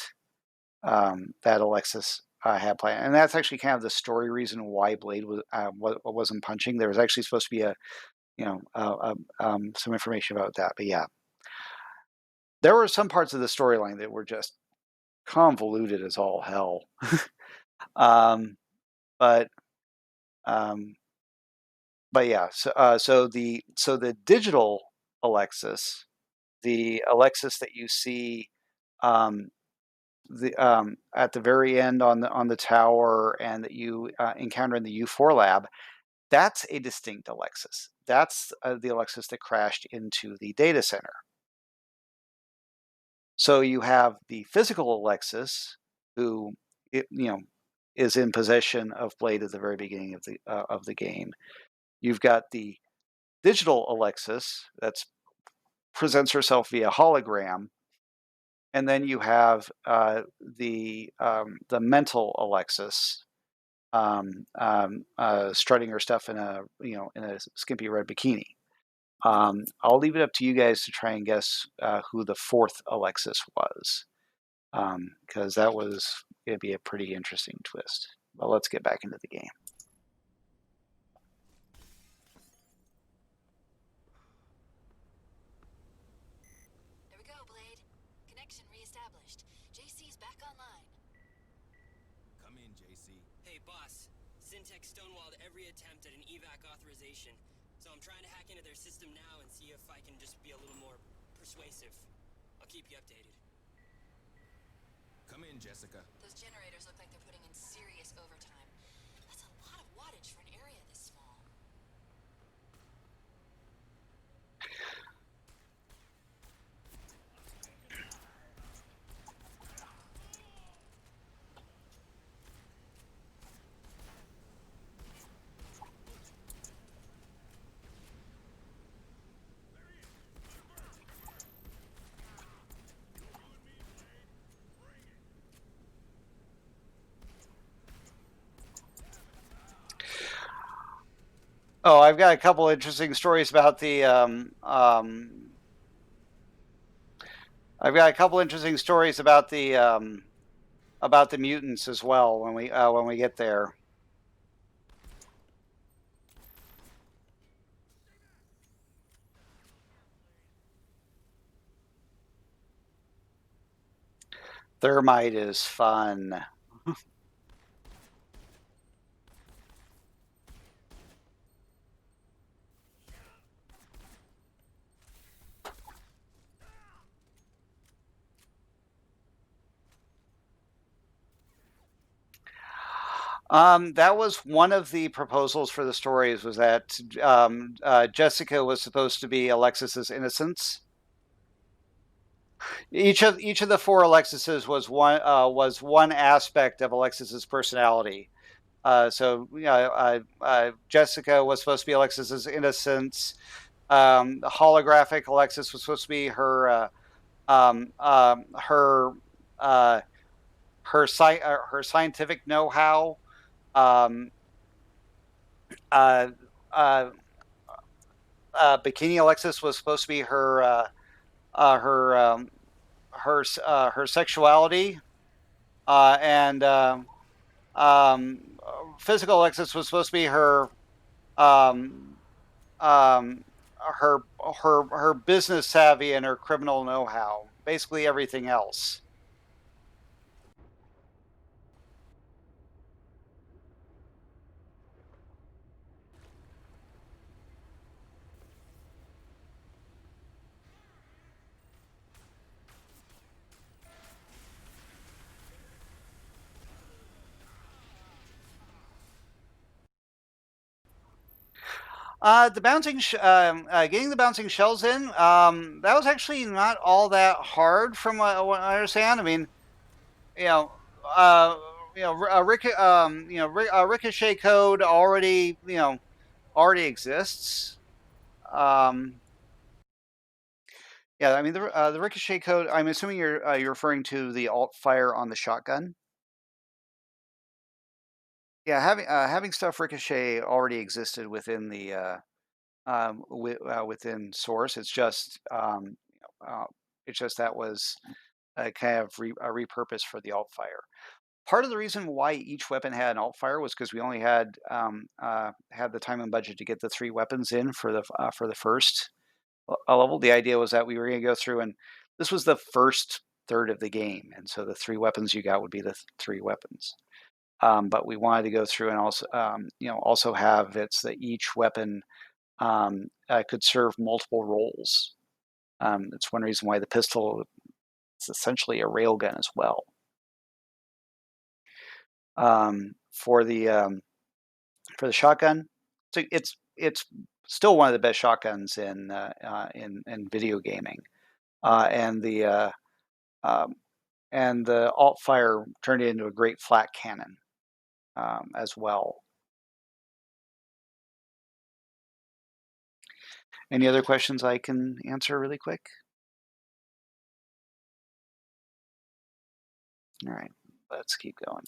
Alexis had planned, and that's actually kind of the story reason why Blade wasn't punching. There was actually supposed to be some information about that, but yeah, there were some parts of the storyline that were just convoluted as all hell. But yeah, so the digital Alexis, the Alexis that you see at the very end on the tower, and that you encounter in the U4 lab, that's a distinct Alexis. That's the Alexis that crashed into the data center. So you have the physical Alexis, who is in possession of Blade at the very beginning of the game. You've got the digital Alexis that presents herself via hologram, and then you have the mental Alexis, strutting her stuff in a skimpy red bikini. I'll leave it up to you guys to try and guess who the 4th Alexis was, because that was going to be a pretty interesting twist. But let's get back into the game. There we go, Blade. Connection reestablished. JC's back online. Come in, JC. Hey, boss. Syntech stonewalled every attempt at an evac authorization, so I'm trying to hack into their system now and see if I can just be a little more persuasive. I'll keep you updated. Come in, Jessica. Those generators look like they're putting in serious overtime. That's a lot of wattage for an area this small. Oh, I've got a couple interesting stories about the I've got a couple interesting stories about the mutants as well when we get there. Thermite is fun. That was one of the proposals for the stories was that Jessica was supposed to be Alexis's innocence. Each of the four Alexises was one aspect of Alexis's personality. Jessica was supposed to be Alexis's innocence. Holographic Alexis was supposed to be um, um, her uh, her scientific know-how. Um, uh, uh, Bikini Alexis was supposed to be her her sexuality, and physical Alexis was supposed to be um, um, her her business savvy and her criminal know-how. Basically, everything else. Getting the bouncing shells in, that was actually not all that hard from what I understand. I mean, you know, uh, ricochet code already, already exists. Um, yeah, I mean the ricochet code. I'm assuming you're referring to the alt fire on the shotgun. Yeah, having stuff ricochet already existed within the within source. It's just that was kind of a repurpose for the alt fire. Part of the reason why each weapon had an alt fire was because we only had the time and budget to get the 3 weapons in for the first level. The idea was that we were going to go through, and this was the first third of the game, and so the 3 weapons you got would be the 3 weapons. But we wanted to go through and also have it's that each weapon could serve multiple roles. It's one reason why the pistol is essentially a railgun as well. For the shotgun, so it's still one of the best shotguns in video gaming, and um, the alt fire turned it into a great flat cannon as well. Any other questions I can answer really quick? All right, let's keep going.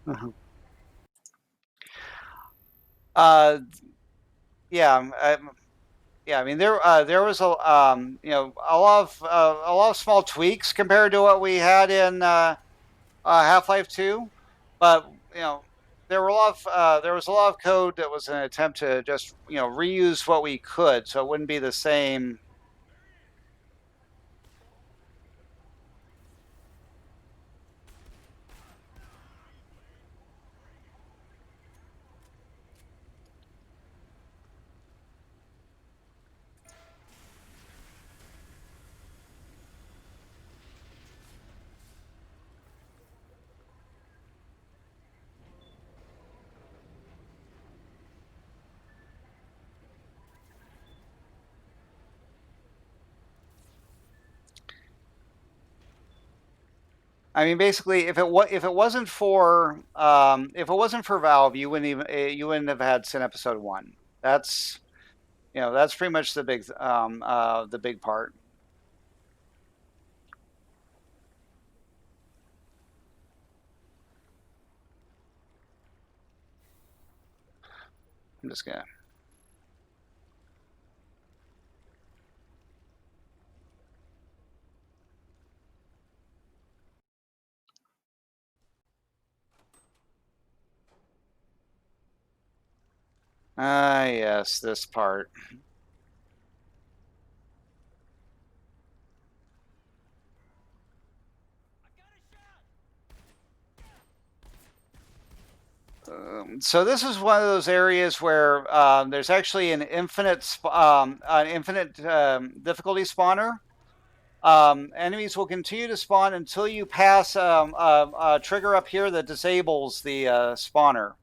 Uh-huh. Uh, yeah, yeah. I mean, there was a lot of small tweaks compared to what we had in Half-Life 2, but you know there was a lot of code that was an attempt to just reuse what we could, so it wouldn't be the same. I mean, basically, if it wasn't for Valve, you wouldn't have had SiN episode 1. That's that's pretty much the big part. I'm just gonna. Ah, yes, this part. So this is one of those areas where there's actually an infinite difficulty spawner. Enemies will continue to spawn until you pass a trigger up here that disables the spawner.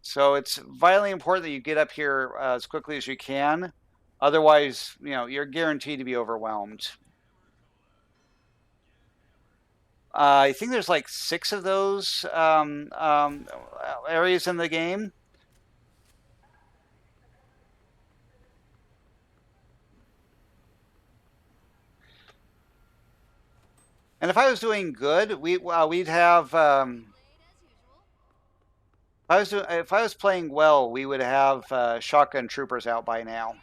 So it's vitally important that you get up here as quickly as you can. Otherwise, you're guaranteed to be overwhelmed. I think there's like 6 of those areas in the game. And if I was doing good, we'd have. If I was playing well, we would have shotgun troopers out by now.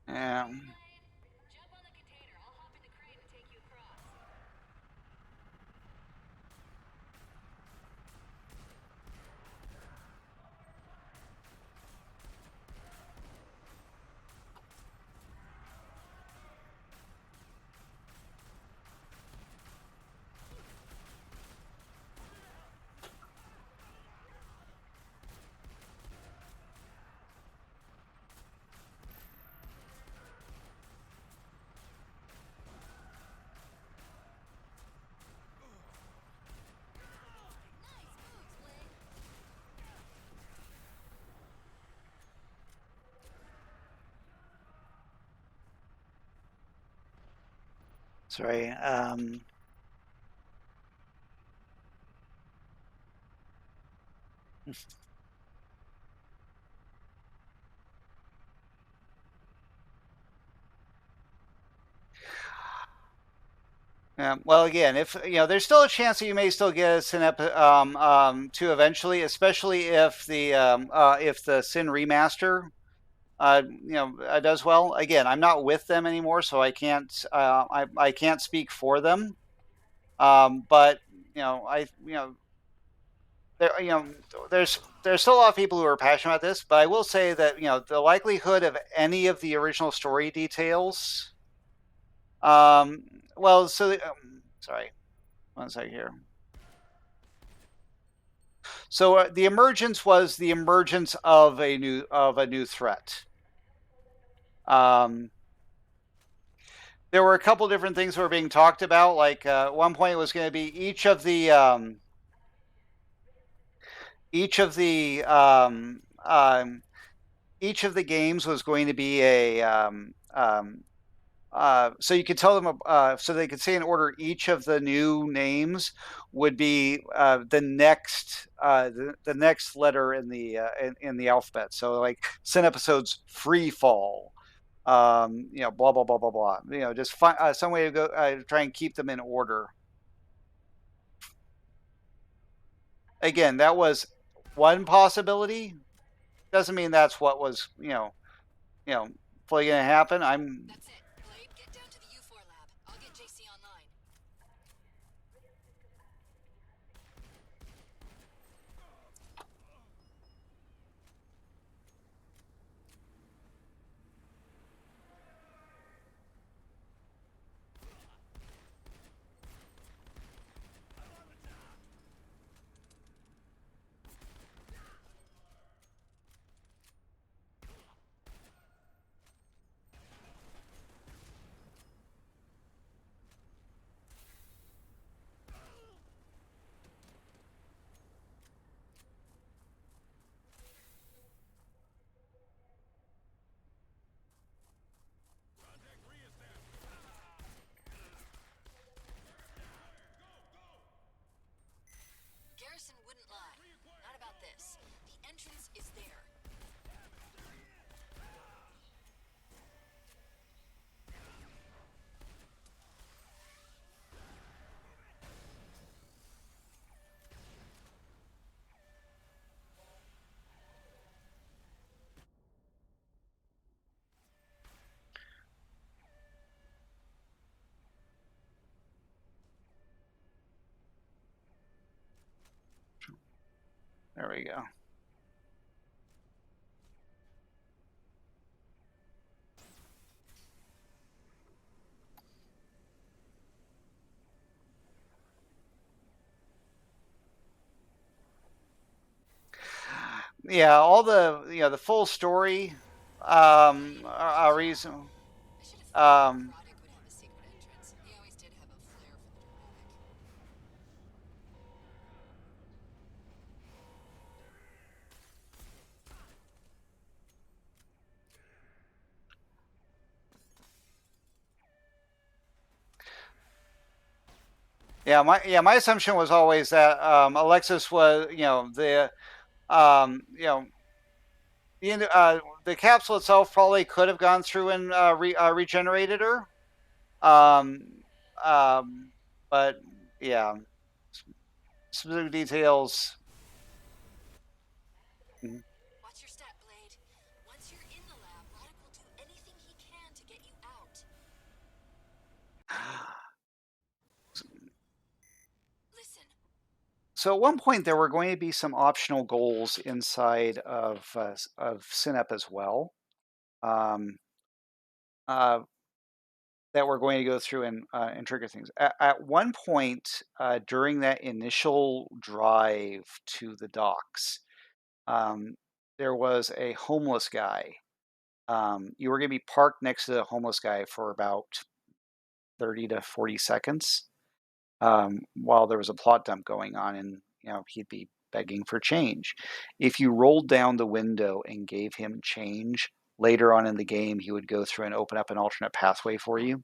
Yeah. Sorry. Well, again, if there's still a chance that you may still get a SiN 2 eventually, especially if the SiN remaster does well. Again, I'm not with them anymore, so I can't speak for them. But there's still a lot of people who are passionate about this. But I will say that the likelihood of any of the original story details. Well, so sorry, one second here. So the emergence was the emergence of a new threat. There were a couple different things that were being talked about. Like at one point, it was going to be each of the games was going to be a so you could tell them so they could say in order each of the new names would be the next letter in the alphabet. So like SiN episodes free fall, Blah blah blah blah blah. Just find some way to go try and keep them in order. Again, that was one possibility. Doesn't mean that's what was you know fully going to happen. That's it. Blade, get down to the U4 lab. I'll get JC online. Garrison wouldn't lie. Not about this. The entrance is there. There we go. Yeah, all the full story a reason I should have thought um Roddick would have a secret entrance. He always did have a flair for the dramatic. my assumption was always that Alexis was the capsule itself probably could have gone through and regenerated her. Um, um, but yeah, specific details. Mhm. Watch your step, Blade. Once you're in the lab, Roddick will do anything he can to get you out. Listen, So at one point there were going to be some optional goals inside of Synap as well. Um, uh, that we're going to go through and trigger things. At one point during that initial drive to the docks, um, there was a homeless guy. You were going to be parked next to the homeless guy for about 30 to 40 seconds while there was a plot dump going on, and he'd be begging for change. If you rolled down the window and gave him change, later on in the game, he would go through and open up an alternate pathway for you.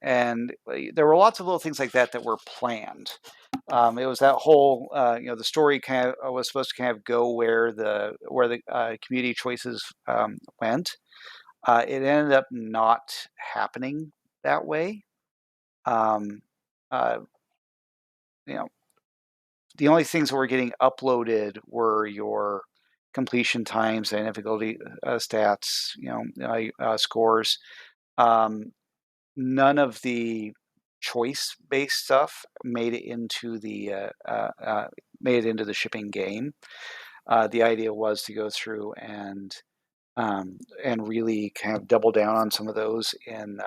And there were lots of little things like that that were planned. It was that whole, the story kind of was supposed to kind of go where the community choices went. It ended up not happening that way. Um, uh, you know, the only things that were getting uploaded were your completion times and difficulty stats, scores. Um, None of the choice-based stuff made it into the shipping game. The idea was to go through and really kind of double down on some of those in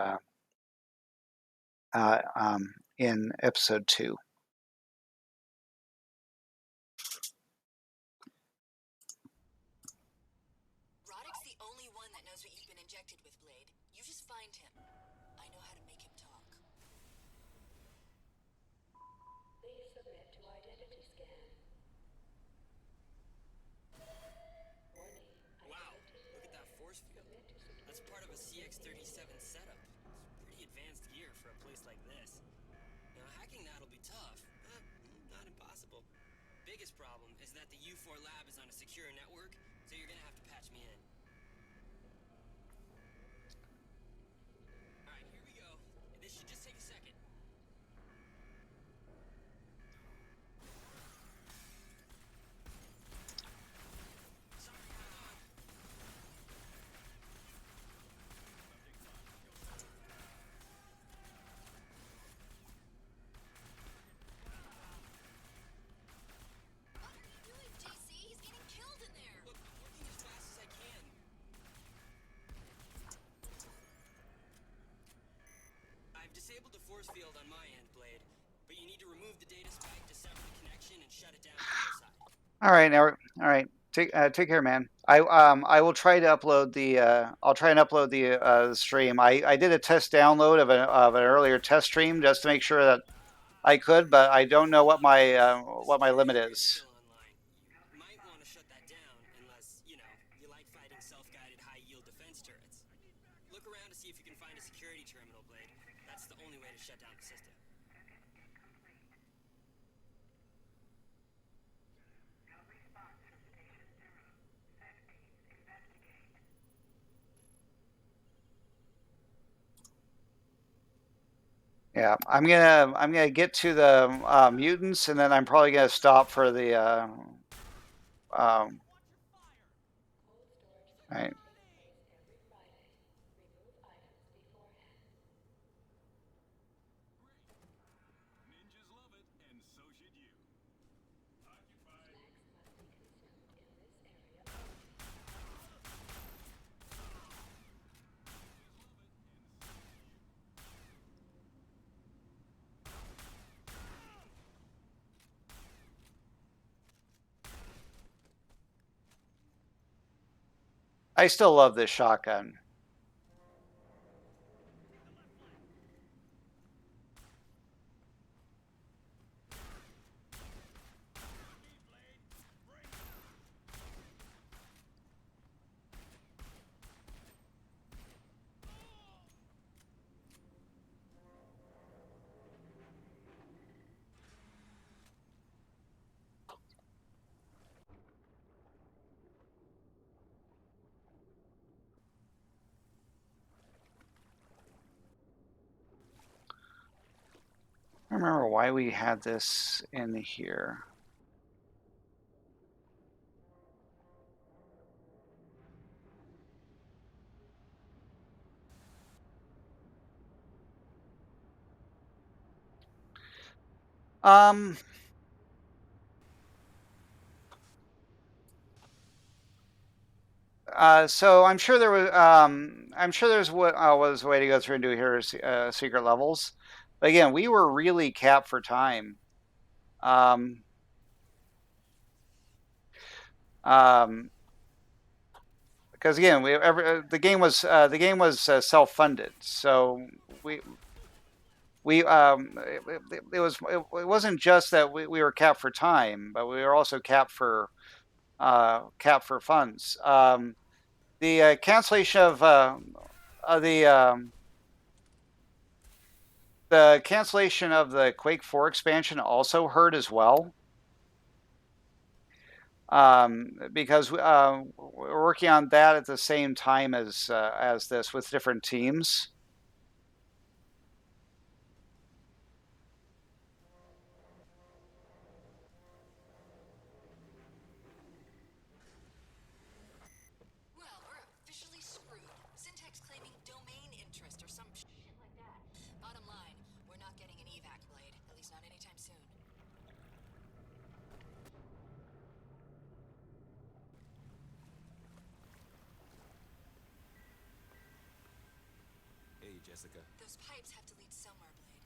episode 2. Roddick's the only one that knows what you've been injected with, Blade. You just find him. I know how to make him talk. Please submit to identity scan. Warning. Wow, look at that force field. That's part of a CX-37 setup. It's pretty advanced gear for a place like this. Now, hacking that'll be tough, but not impossible. Biggest problem is that the U4 lab is on a secure network, so you're gonna have to patch me in. disabled the force field on my end, Blade, but you need to remove the data spike to sever the connection and shut it down on your side. All right, now, all right. Take care, man. I will try to upload the I'll try and upload the stream. I did a test download of an earlier test stream just to make sure that I could, but I don't know what my limit is. Still online. You might want to shut that down unless, you like fighting self-guided high-yield defense turrets. Look around to see if you can find a security terminal, Blade. That's the only way to shut down the system. Yeah, I'm gonna get to the mutants, and then I'm probably gonna stop for the um, right. Ninjas love it, and so should you. Occupied. I still love this shotgun. I don't remember why we had this in here. So I'm sure there was what was a way to go through and do here secret levels, but again, we were really capped for time. Um, um, because again, the game was self-funded, so it wasn't just that we were capped for time, but we were also capped for funds. The cancellation of the cancellation of the Quake 4 expansion also hurt as well. Because we're working on that at the same time as this with different teams. Well, we're officially screwed. Syntax claiming domain interest or some shit like that. Bottom line, we're not getting an evac, Blade. At least not anytime soon. Hey, Jessica. Those pipes have to lead somewhere, Blade.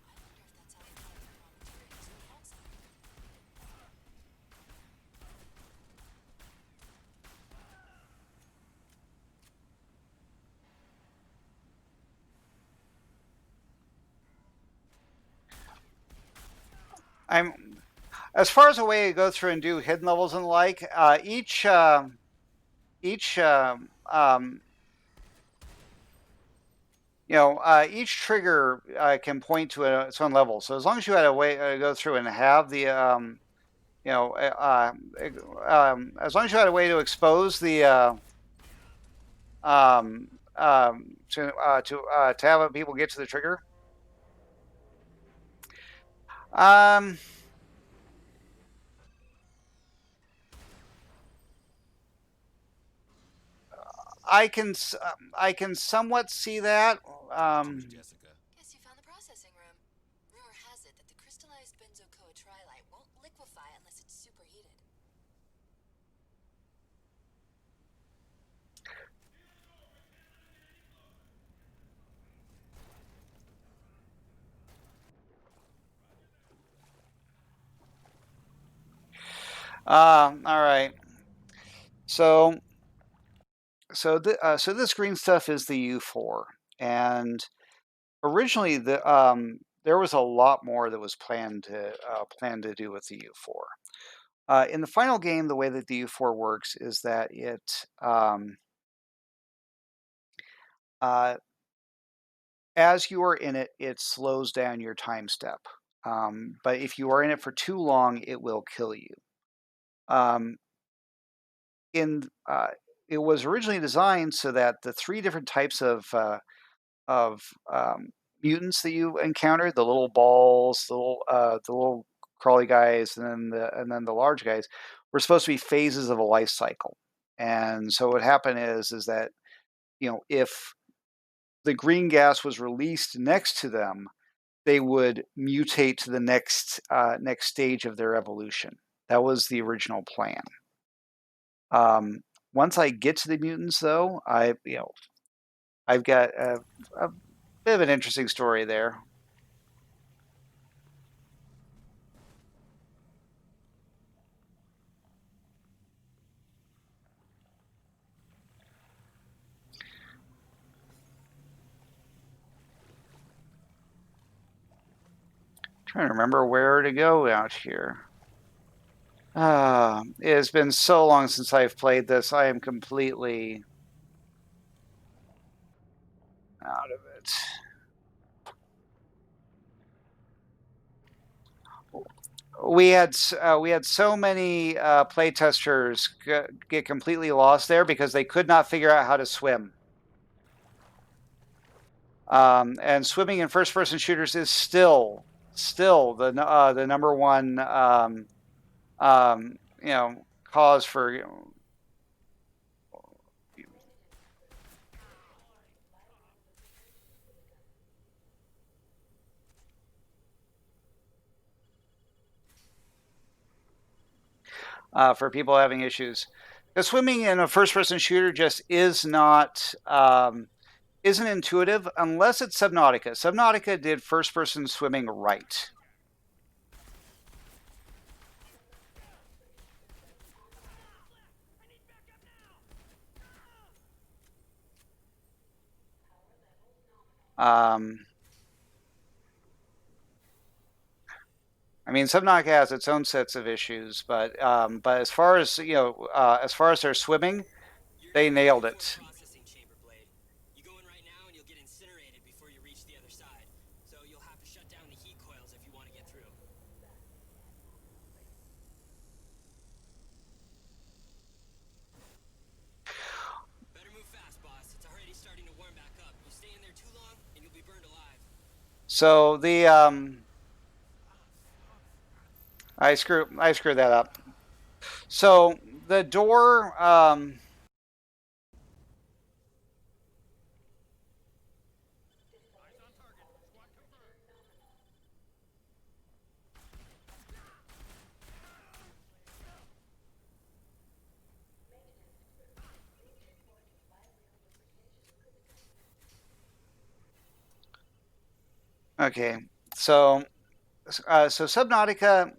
I wonder if that's how they find the raw materials on the outside. As far as a way to go through and do hidden levels and the like, each each trigger can point to its own level. So as long as you had a way to go through and have the as long as you had a way to expose the to have people get to the trigger. I can somewhat see that. Jessica. Guess you found the processing room. Rumor has it that the crystallized benzocoa trilite won't liquefy unless it's superheated. All right. So so this green stuff is the U4, and originally there was a lot more that was planned to do with the U4. In the final game, the way that the U4 works is that uh, as you are in it, it slows down your time step. But if you are in it for too long, it will kill you. Um, in It was originally designed so that the three different types of mutants that you encounter, the little balls, the little crawly guys, and then the large guys, were supposed to be phases of a life cycle. And so what happened is that if the green gas was released next to them, they would mutate to the next stage of their evolution. That was the original plan. Once I get to the mutants, though, I've got a bit of an interesting story there. Trying to remember where to go out here. It has been so long since I've played this. I am completely out of it. We had so many playtesters get completely lost there because they could not figure out how to swim. And swimming in first-person shooters is still the number one um, cause for for people having issues. Because swimming in a first-person shooter just isn't intuitive unless it's Subnautica. Subnautica did first-person swimming right. Um, I mean, Subnautica has its own sets of issues, but as far as as far as their swimming, You're they near nailed the fuel it. processing chamber, Blade. You go in right now and you'll get incinerated before you reach the other side. So you'll have to shut down the heat coils if you want to get through. Better move fast, boss. It's already starting to warm back up. You stay in there too long and you'll be burned alive. So I screwed that up. So the door okay. So so Subnautica,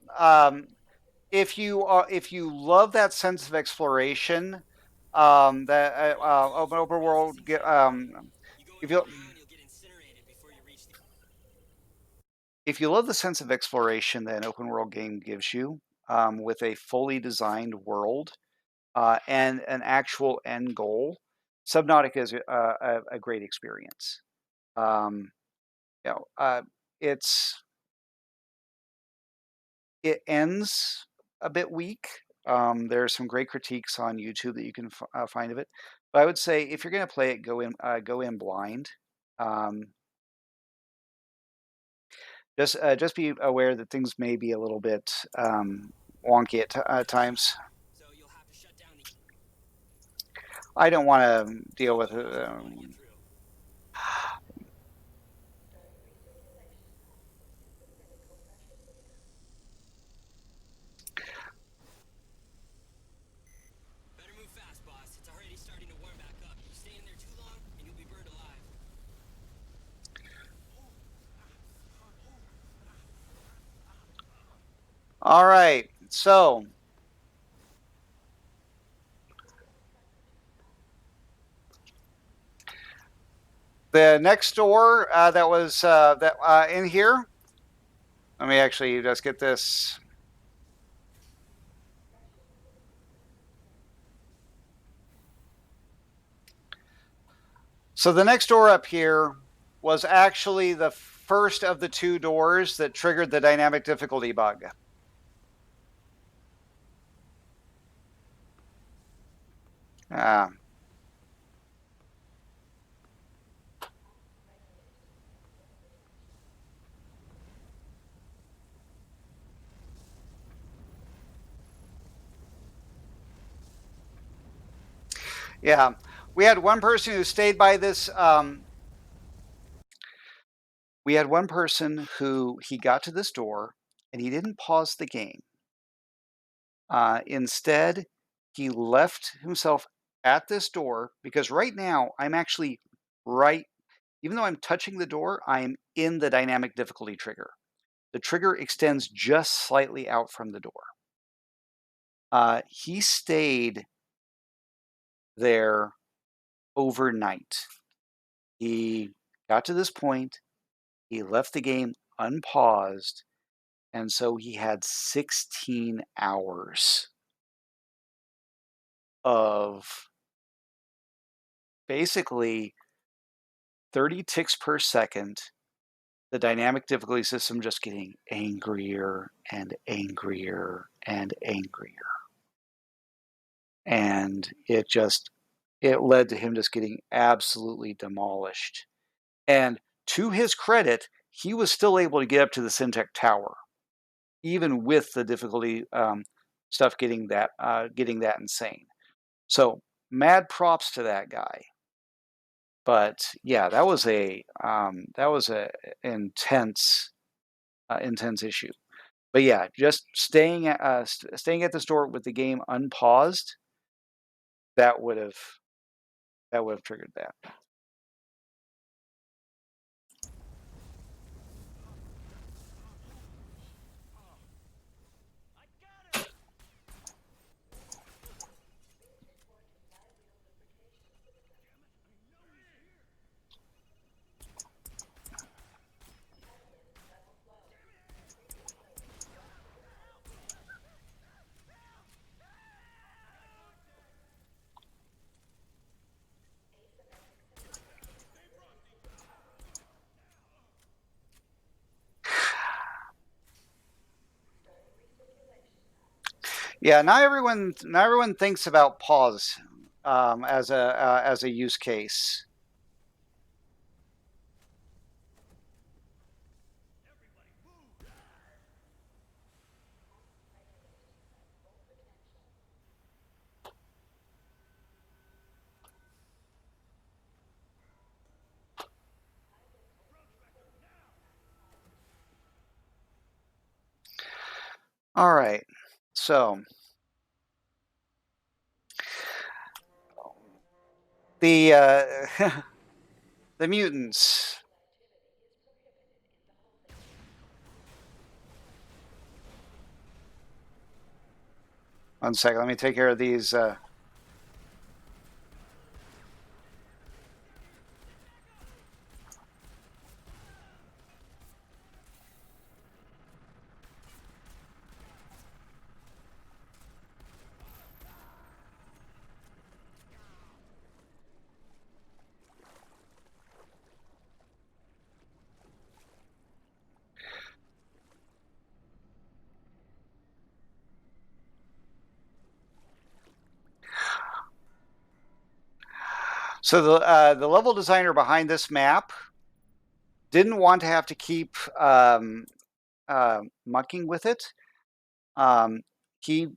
if you love that sense of exploration, that open world, You go in if right you now and you'll get incinerated before you reach the. if you love the sense of exploration that an open world game gives you, with a fully designed world and an actual end goal, Subnautica is a great experience. Um, you know, it's it ends a bit weak. There are some great critiques on YouTube that you can find of it, but I would say if you're going to play it, go in blind. Um, just be aware that things may be a little bit wonky at times. So you'll have to shut down the. I don't want to deal with it. Coils if you want to get through. Better move fast, boss. It's already starting to warm back up. You stay in there too long and you'll be burned alive. All right, so The next door that was in here. Let me actually just get this. So the next door up here was actually the first of the two doors that triggered the dynamic difficulty bug. Uh, yeah, we had one person who stayed by this. We had one person who he got to this door and he didn't pause the game. Instead, he left himself at this door because right now I'm actually right, even though I'm touching the door, I'm in the dynamic difficulty trigger. The trigger extends just slightly out from the door. He stayed there overnight. He got to this point, he left the game unpaused, and so he had 16 hours of basically 30 ticks per second, the dynamic difficulty system just getting angrier and angrier and angrier. And it led to him just getting absolutely demolished. And to his credit, he was still able to get up to the Syntech tower, even with the difficulty stuff getting that insane. So mad props to that guy. But yeah, that was a intense intense issue. But yeah, just staying at the store with the game unpaused, that would have triggered that. Yeah, not everyone thinks about pause as a use case. All right, so the the mutants. One second, let me take care of these. So the level designer behind this map didn't want to have to keep mucking with it. He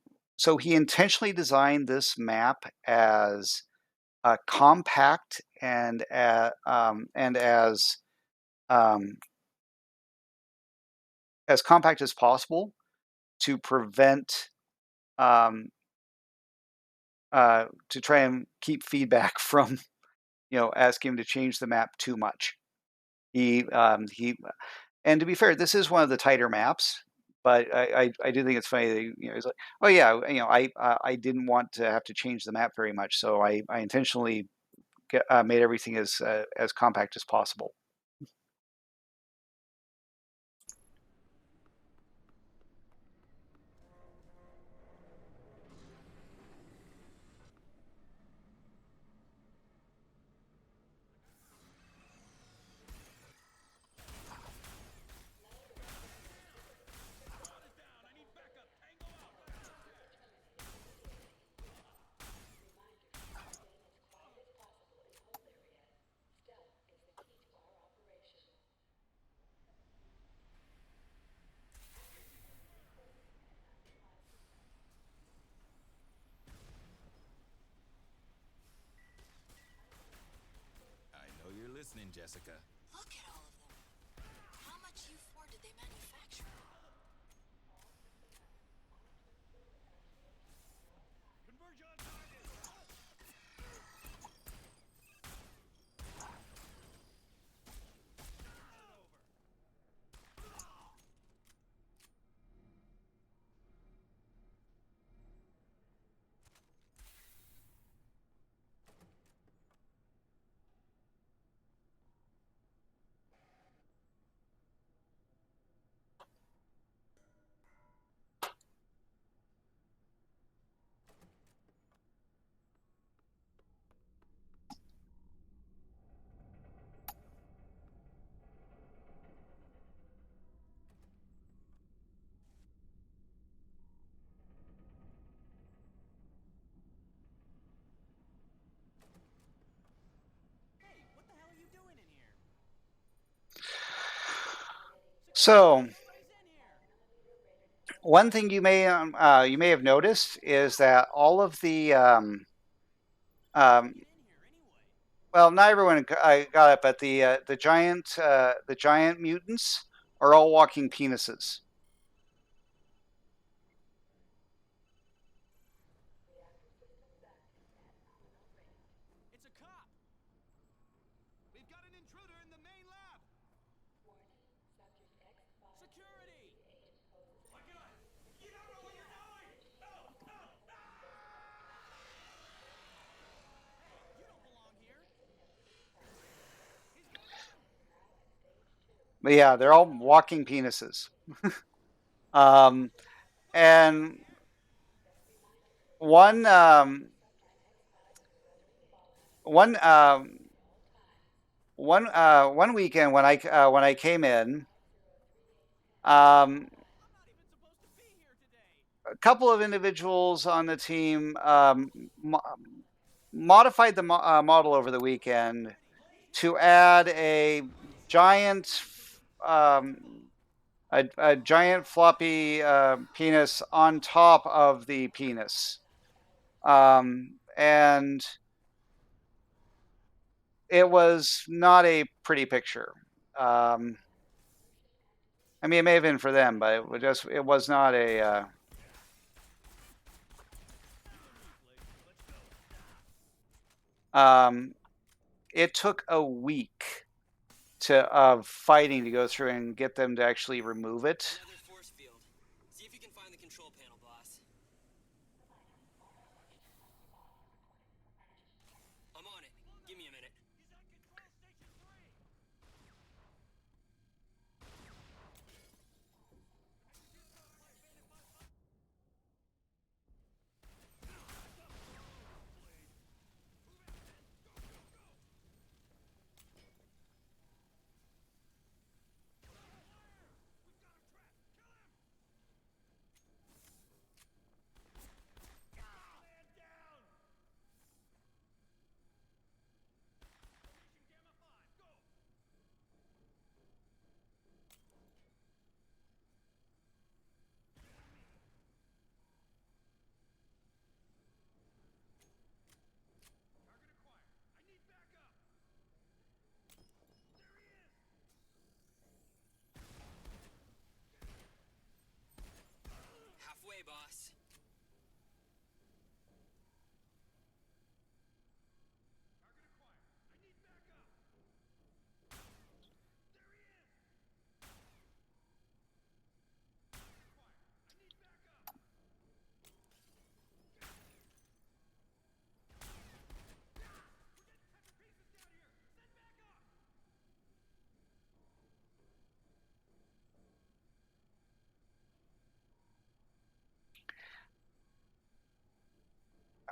he intentionally designed this map as compact and um, as compact as possible to prevent to try and keep feedback from asking him to change the map too much. He and to be fair, this is one of the tighter maps, but I do think it's funny that he's like, oh yeah, I didn't want to have to change the map very much, so I intentionally made everything as compact as possible. I know you're listening, Jessica. Look at all of them. How much U4 did they manufacture? So one thing you may have noticed is that all of the well, not everyone got it, but the giant mutants are all walking penises. It's a cop! We've got an intruder in the main lab! Security! My God! You don't know what you're doing! No! No! Hey, you don't belong here! He's got him! But yeah, they're all walking penises. And one one one weekend when I came in, I'm not even supposed to be here today! a couple of individuals on the team modified the model over the weekend to add giant um, a giant floppy penis on top of the penis, and it was not a pretty picture. I mean, it may have been for them, but it was not a. It took a week of fighting to go through and get them to actually remove it. Another force field. See if you can find the control panel, boss. I'm on it. Give me a minute.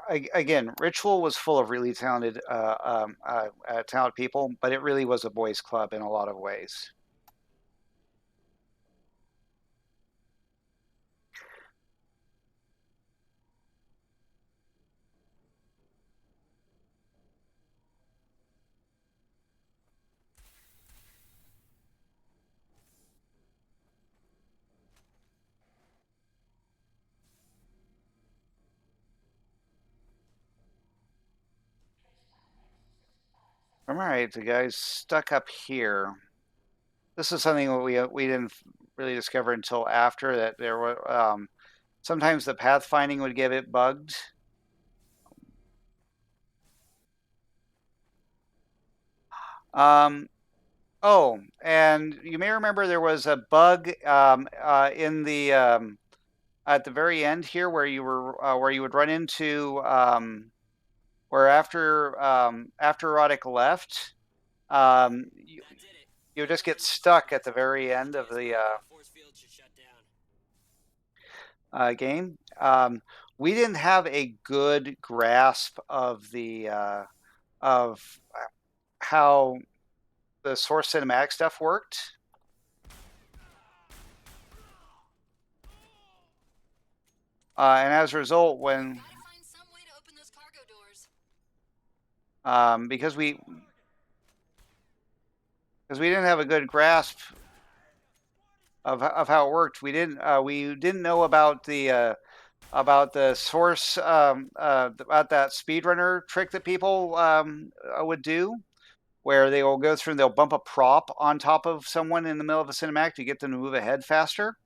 again, Ritual was full of really talented, talented people, but it really was a boys' club in a lot of ways. All right, the guy's stuck up here. This is something that we didn't really discover until after that there were sometimes the pathfinding would get it bugged. Oh, and you may remember there was a bug in the at the very end here where you would run into where after Erotic left, you That did it. you just get Emergence stuck at disturbance the in very midpoint end of indicates the the force field should shut down. game. We didn't have a good grasp of the of how the source cinematic stuff worked. And as a result, when Gotta find some way to open those cargo doors. because we didn't have a good grasp of how it worked, we didn't know about the source about that speedrunner trick that people would do, where they will go through and they'll bump a prop on top of someone in the middle of a cinematic to get them to move ahead faster.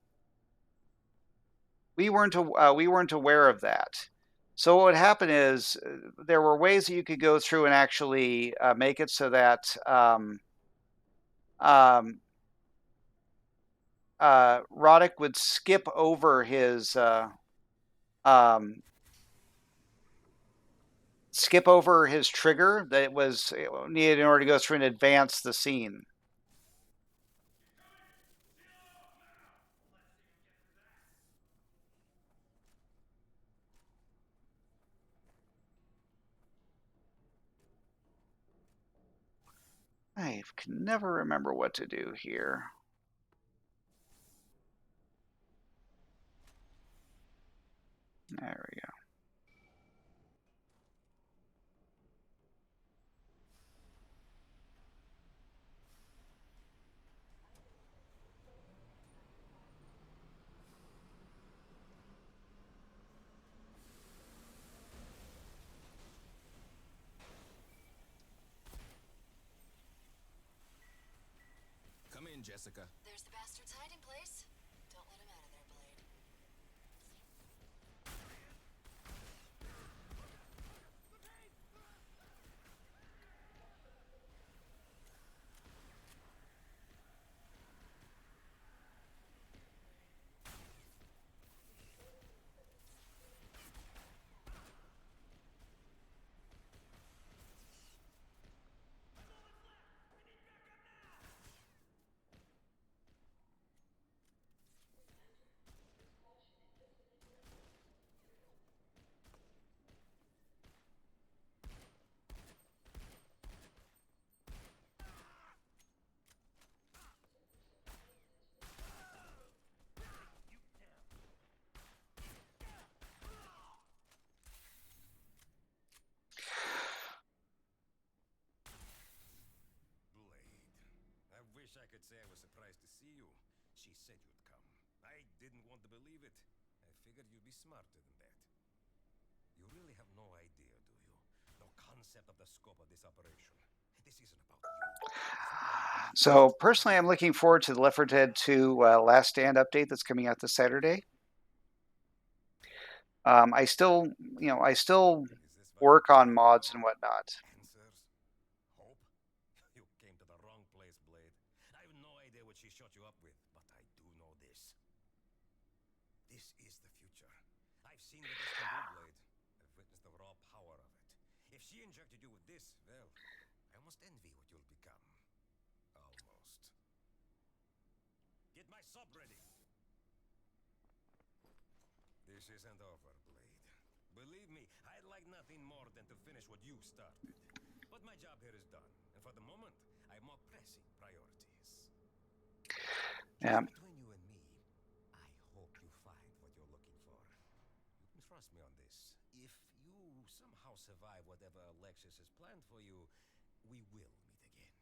We weren't aware of that. So what would happen is there were ways that you could go through and actually make it so that um, Roddick would um, skip over his trigger that was needed in order to go through and advance the scene. I can never remember what to do here. There we go. Come in, Jessica. There's the bastard's hiding place. Don't let him out of there, Blade. Blade. I wish I could say I was surprised to see you. She said you'd come. I didn't want to believe it. I figured you'd be smarter than that. You really have no idea, do you? No concept of the scope of this operation. This isn't about you. So personally, I'm looking forward to the Left 4 Dead 2 Last Stand update that's coming out this Saturday. I still, I still Is this what work you're on looking mods for? and whatnot. Answers? Hope? You came to the wrong place, Blade. I have no idea what she shot you up with, but I do know this. This is the future. I've seen what this can do, Blade. I've witnessed the raw power of it. If she injected you with this, well, I almost envy what you'll become. Almost. Get my sub ready. This isn't over, Blade. Believe me, I'd like nothing more than to finish what you started. But my job here is done, and for the moment, I have more pressing priorities. Yeah. Just between you and me, I hope you find what you're looking for. You can trust me on this. If you somehow survive whatever Alexis has planned for you, we will meet again.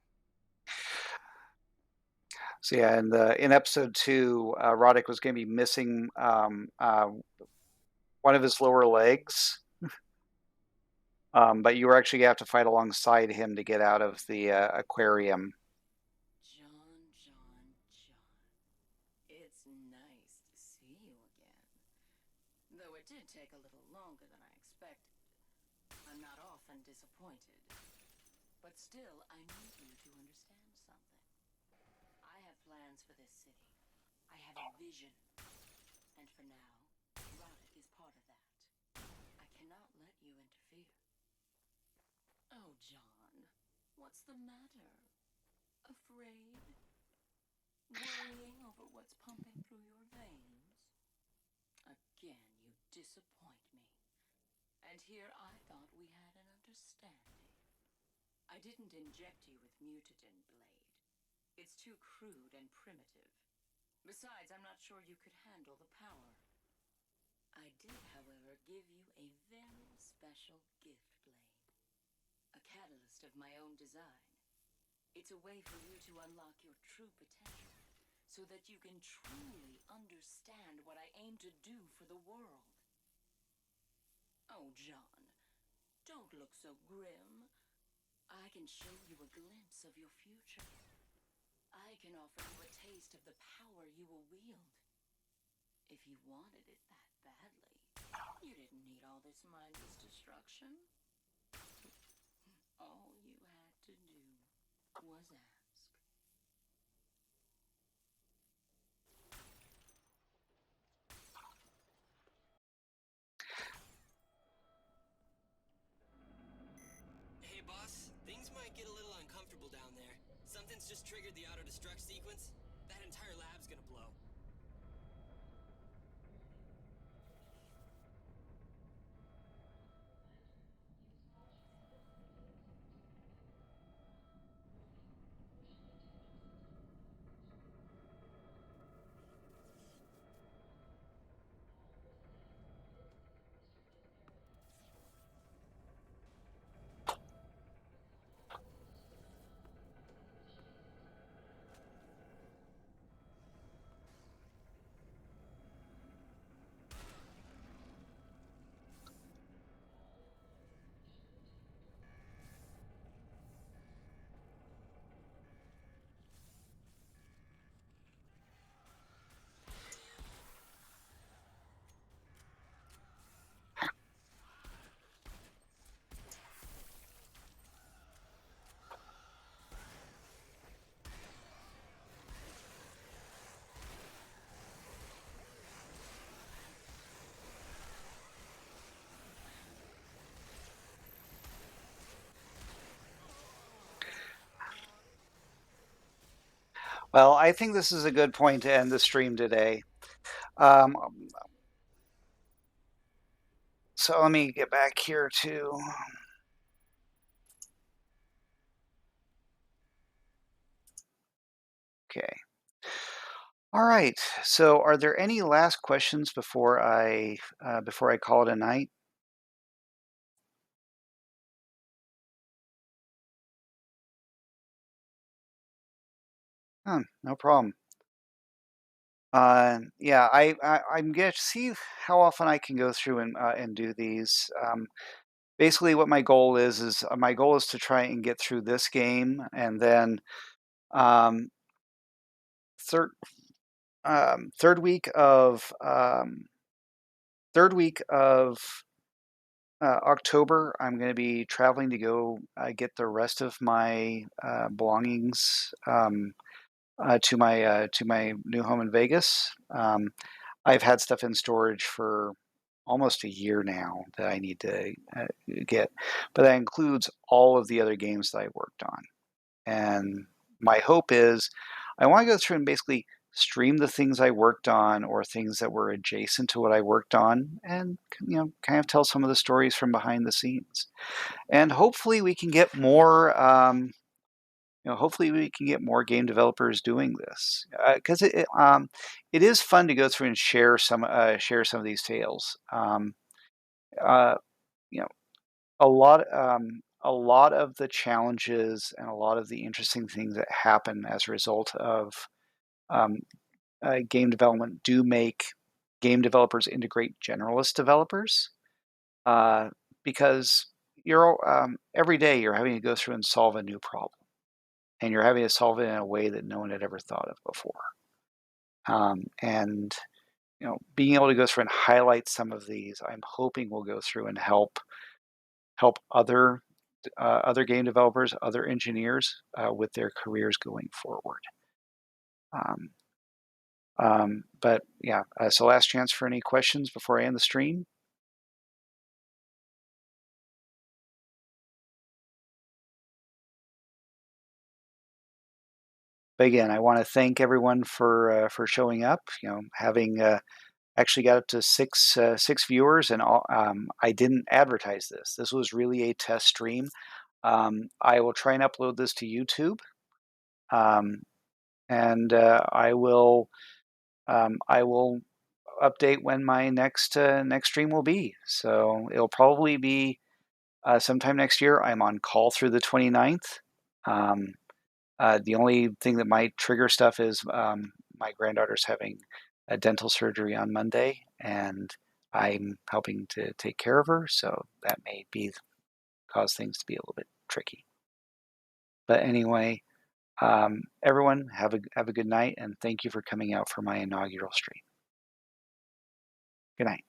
So yeah, in episode 2, Roddick was going to be missing one of his lower legs, but you were actually going to have to fight alongside him to get out of the aquarium. John, John, John. It's nice to see you again. Though it did take a little longer than I expected. I'm not often disappointed. But still, I need you to understand something. I have plans for this city. I have a vision. And for now, Roddick is part of that. I cannot let you interfere. Oh, John, what's the matter? Afraid? Worrying over what's pumping through your veins? Again, you disappoint me. And here I thought we had an understanding. I didn't inject you with mutagen, Blade. It's too crude and primitive. Besides, I'm not sure you could handle the power. I did, however, give you a very special gift, Blade. A catalyst of my own design. It's a way for you to unlock your true potential, so that you can truly understand what I aim to do for the world. Oh, John, don't look so grim. I can show you a glimpse of your future. I can offer you a taste of the power you will wield. If you wanted it that badly, you didn't need all this mindless destruction. All you had to do was ask. Hey, boss. Things might get a little uncomfortable down there. Something's just triggered the auto-destruct sequence. That entire lab's gonna blow. Well, I think this is a good point to end the stream today. Um, so let me get back here to. Okay. All right. So, are there any last questions before I call it a night? No problem. Yeah, I'm gonna see how often I can go through and do these. Basically, what my goal is my goal is to try and get through this game, and then um, third third week of October, I'm going to be traveling to go get the rest of my belongings to my new home in Vegas. I've had stuff in storage for almost a year now that I need to get, but that includes all of the other games that I worked on. And my hope is I want to go through and basically stream the things I worked on or things that were adjacent to what I worked on, and kind of tell some of the stories from behind the scenes. And hopefully we can get more. Hopefully we can get more game developers doing this because it is fun to go through and share some of these tales. Uh, you know, a lot of the challenges and a lot of the interesting things that happen as a result of um, game development do make game developers into great generalist developers uh, because every day you're having to go through and solve a new problem, and you're having to solve it in a way that no one had ever thought of before. And being able to go through and highlight some of these, I'm hoping will go through and help other game developers, other engineers with their careers going forward. Um, but yeah, so last chance for any questions before I end the stream. But again, I want to thank everyone for showing up. Having actually got up to six viewers, and I didn't advertise this. This was really a test stream. I will try and upload this to YouTube, um, and I will update when my next stream will be. So it'll probably be sometime next year. I'm on call through the 29th. The only thing that might trigger stuff is my granddaughter's having a dental surgery on Monday, and I'm helping to take care of her, so that may cause things to be a little bit tricky. But anyway, everyone have a good night, and thank you for coming out for my inaugural stream. Good night.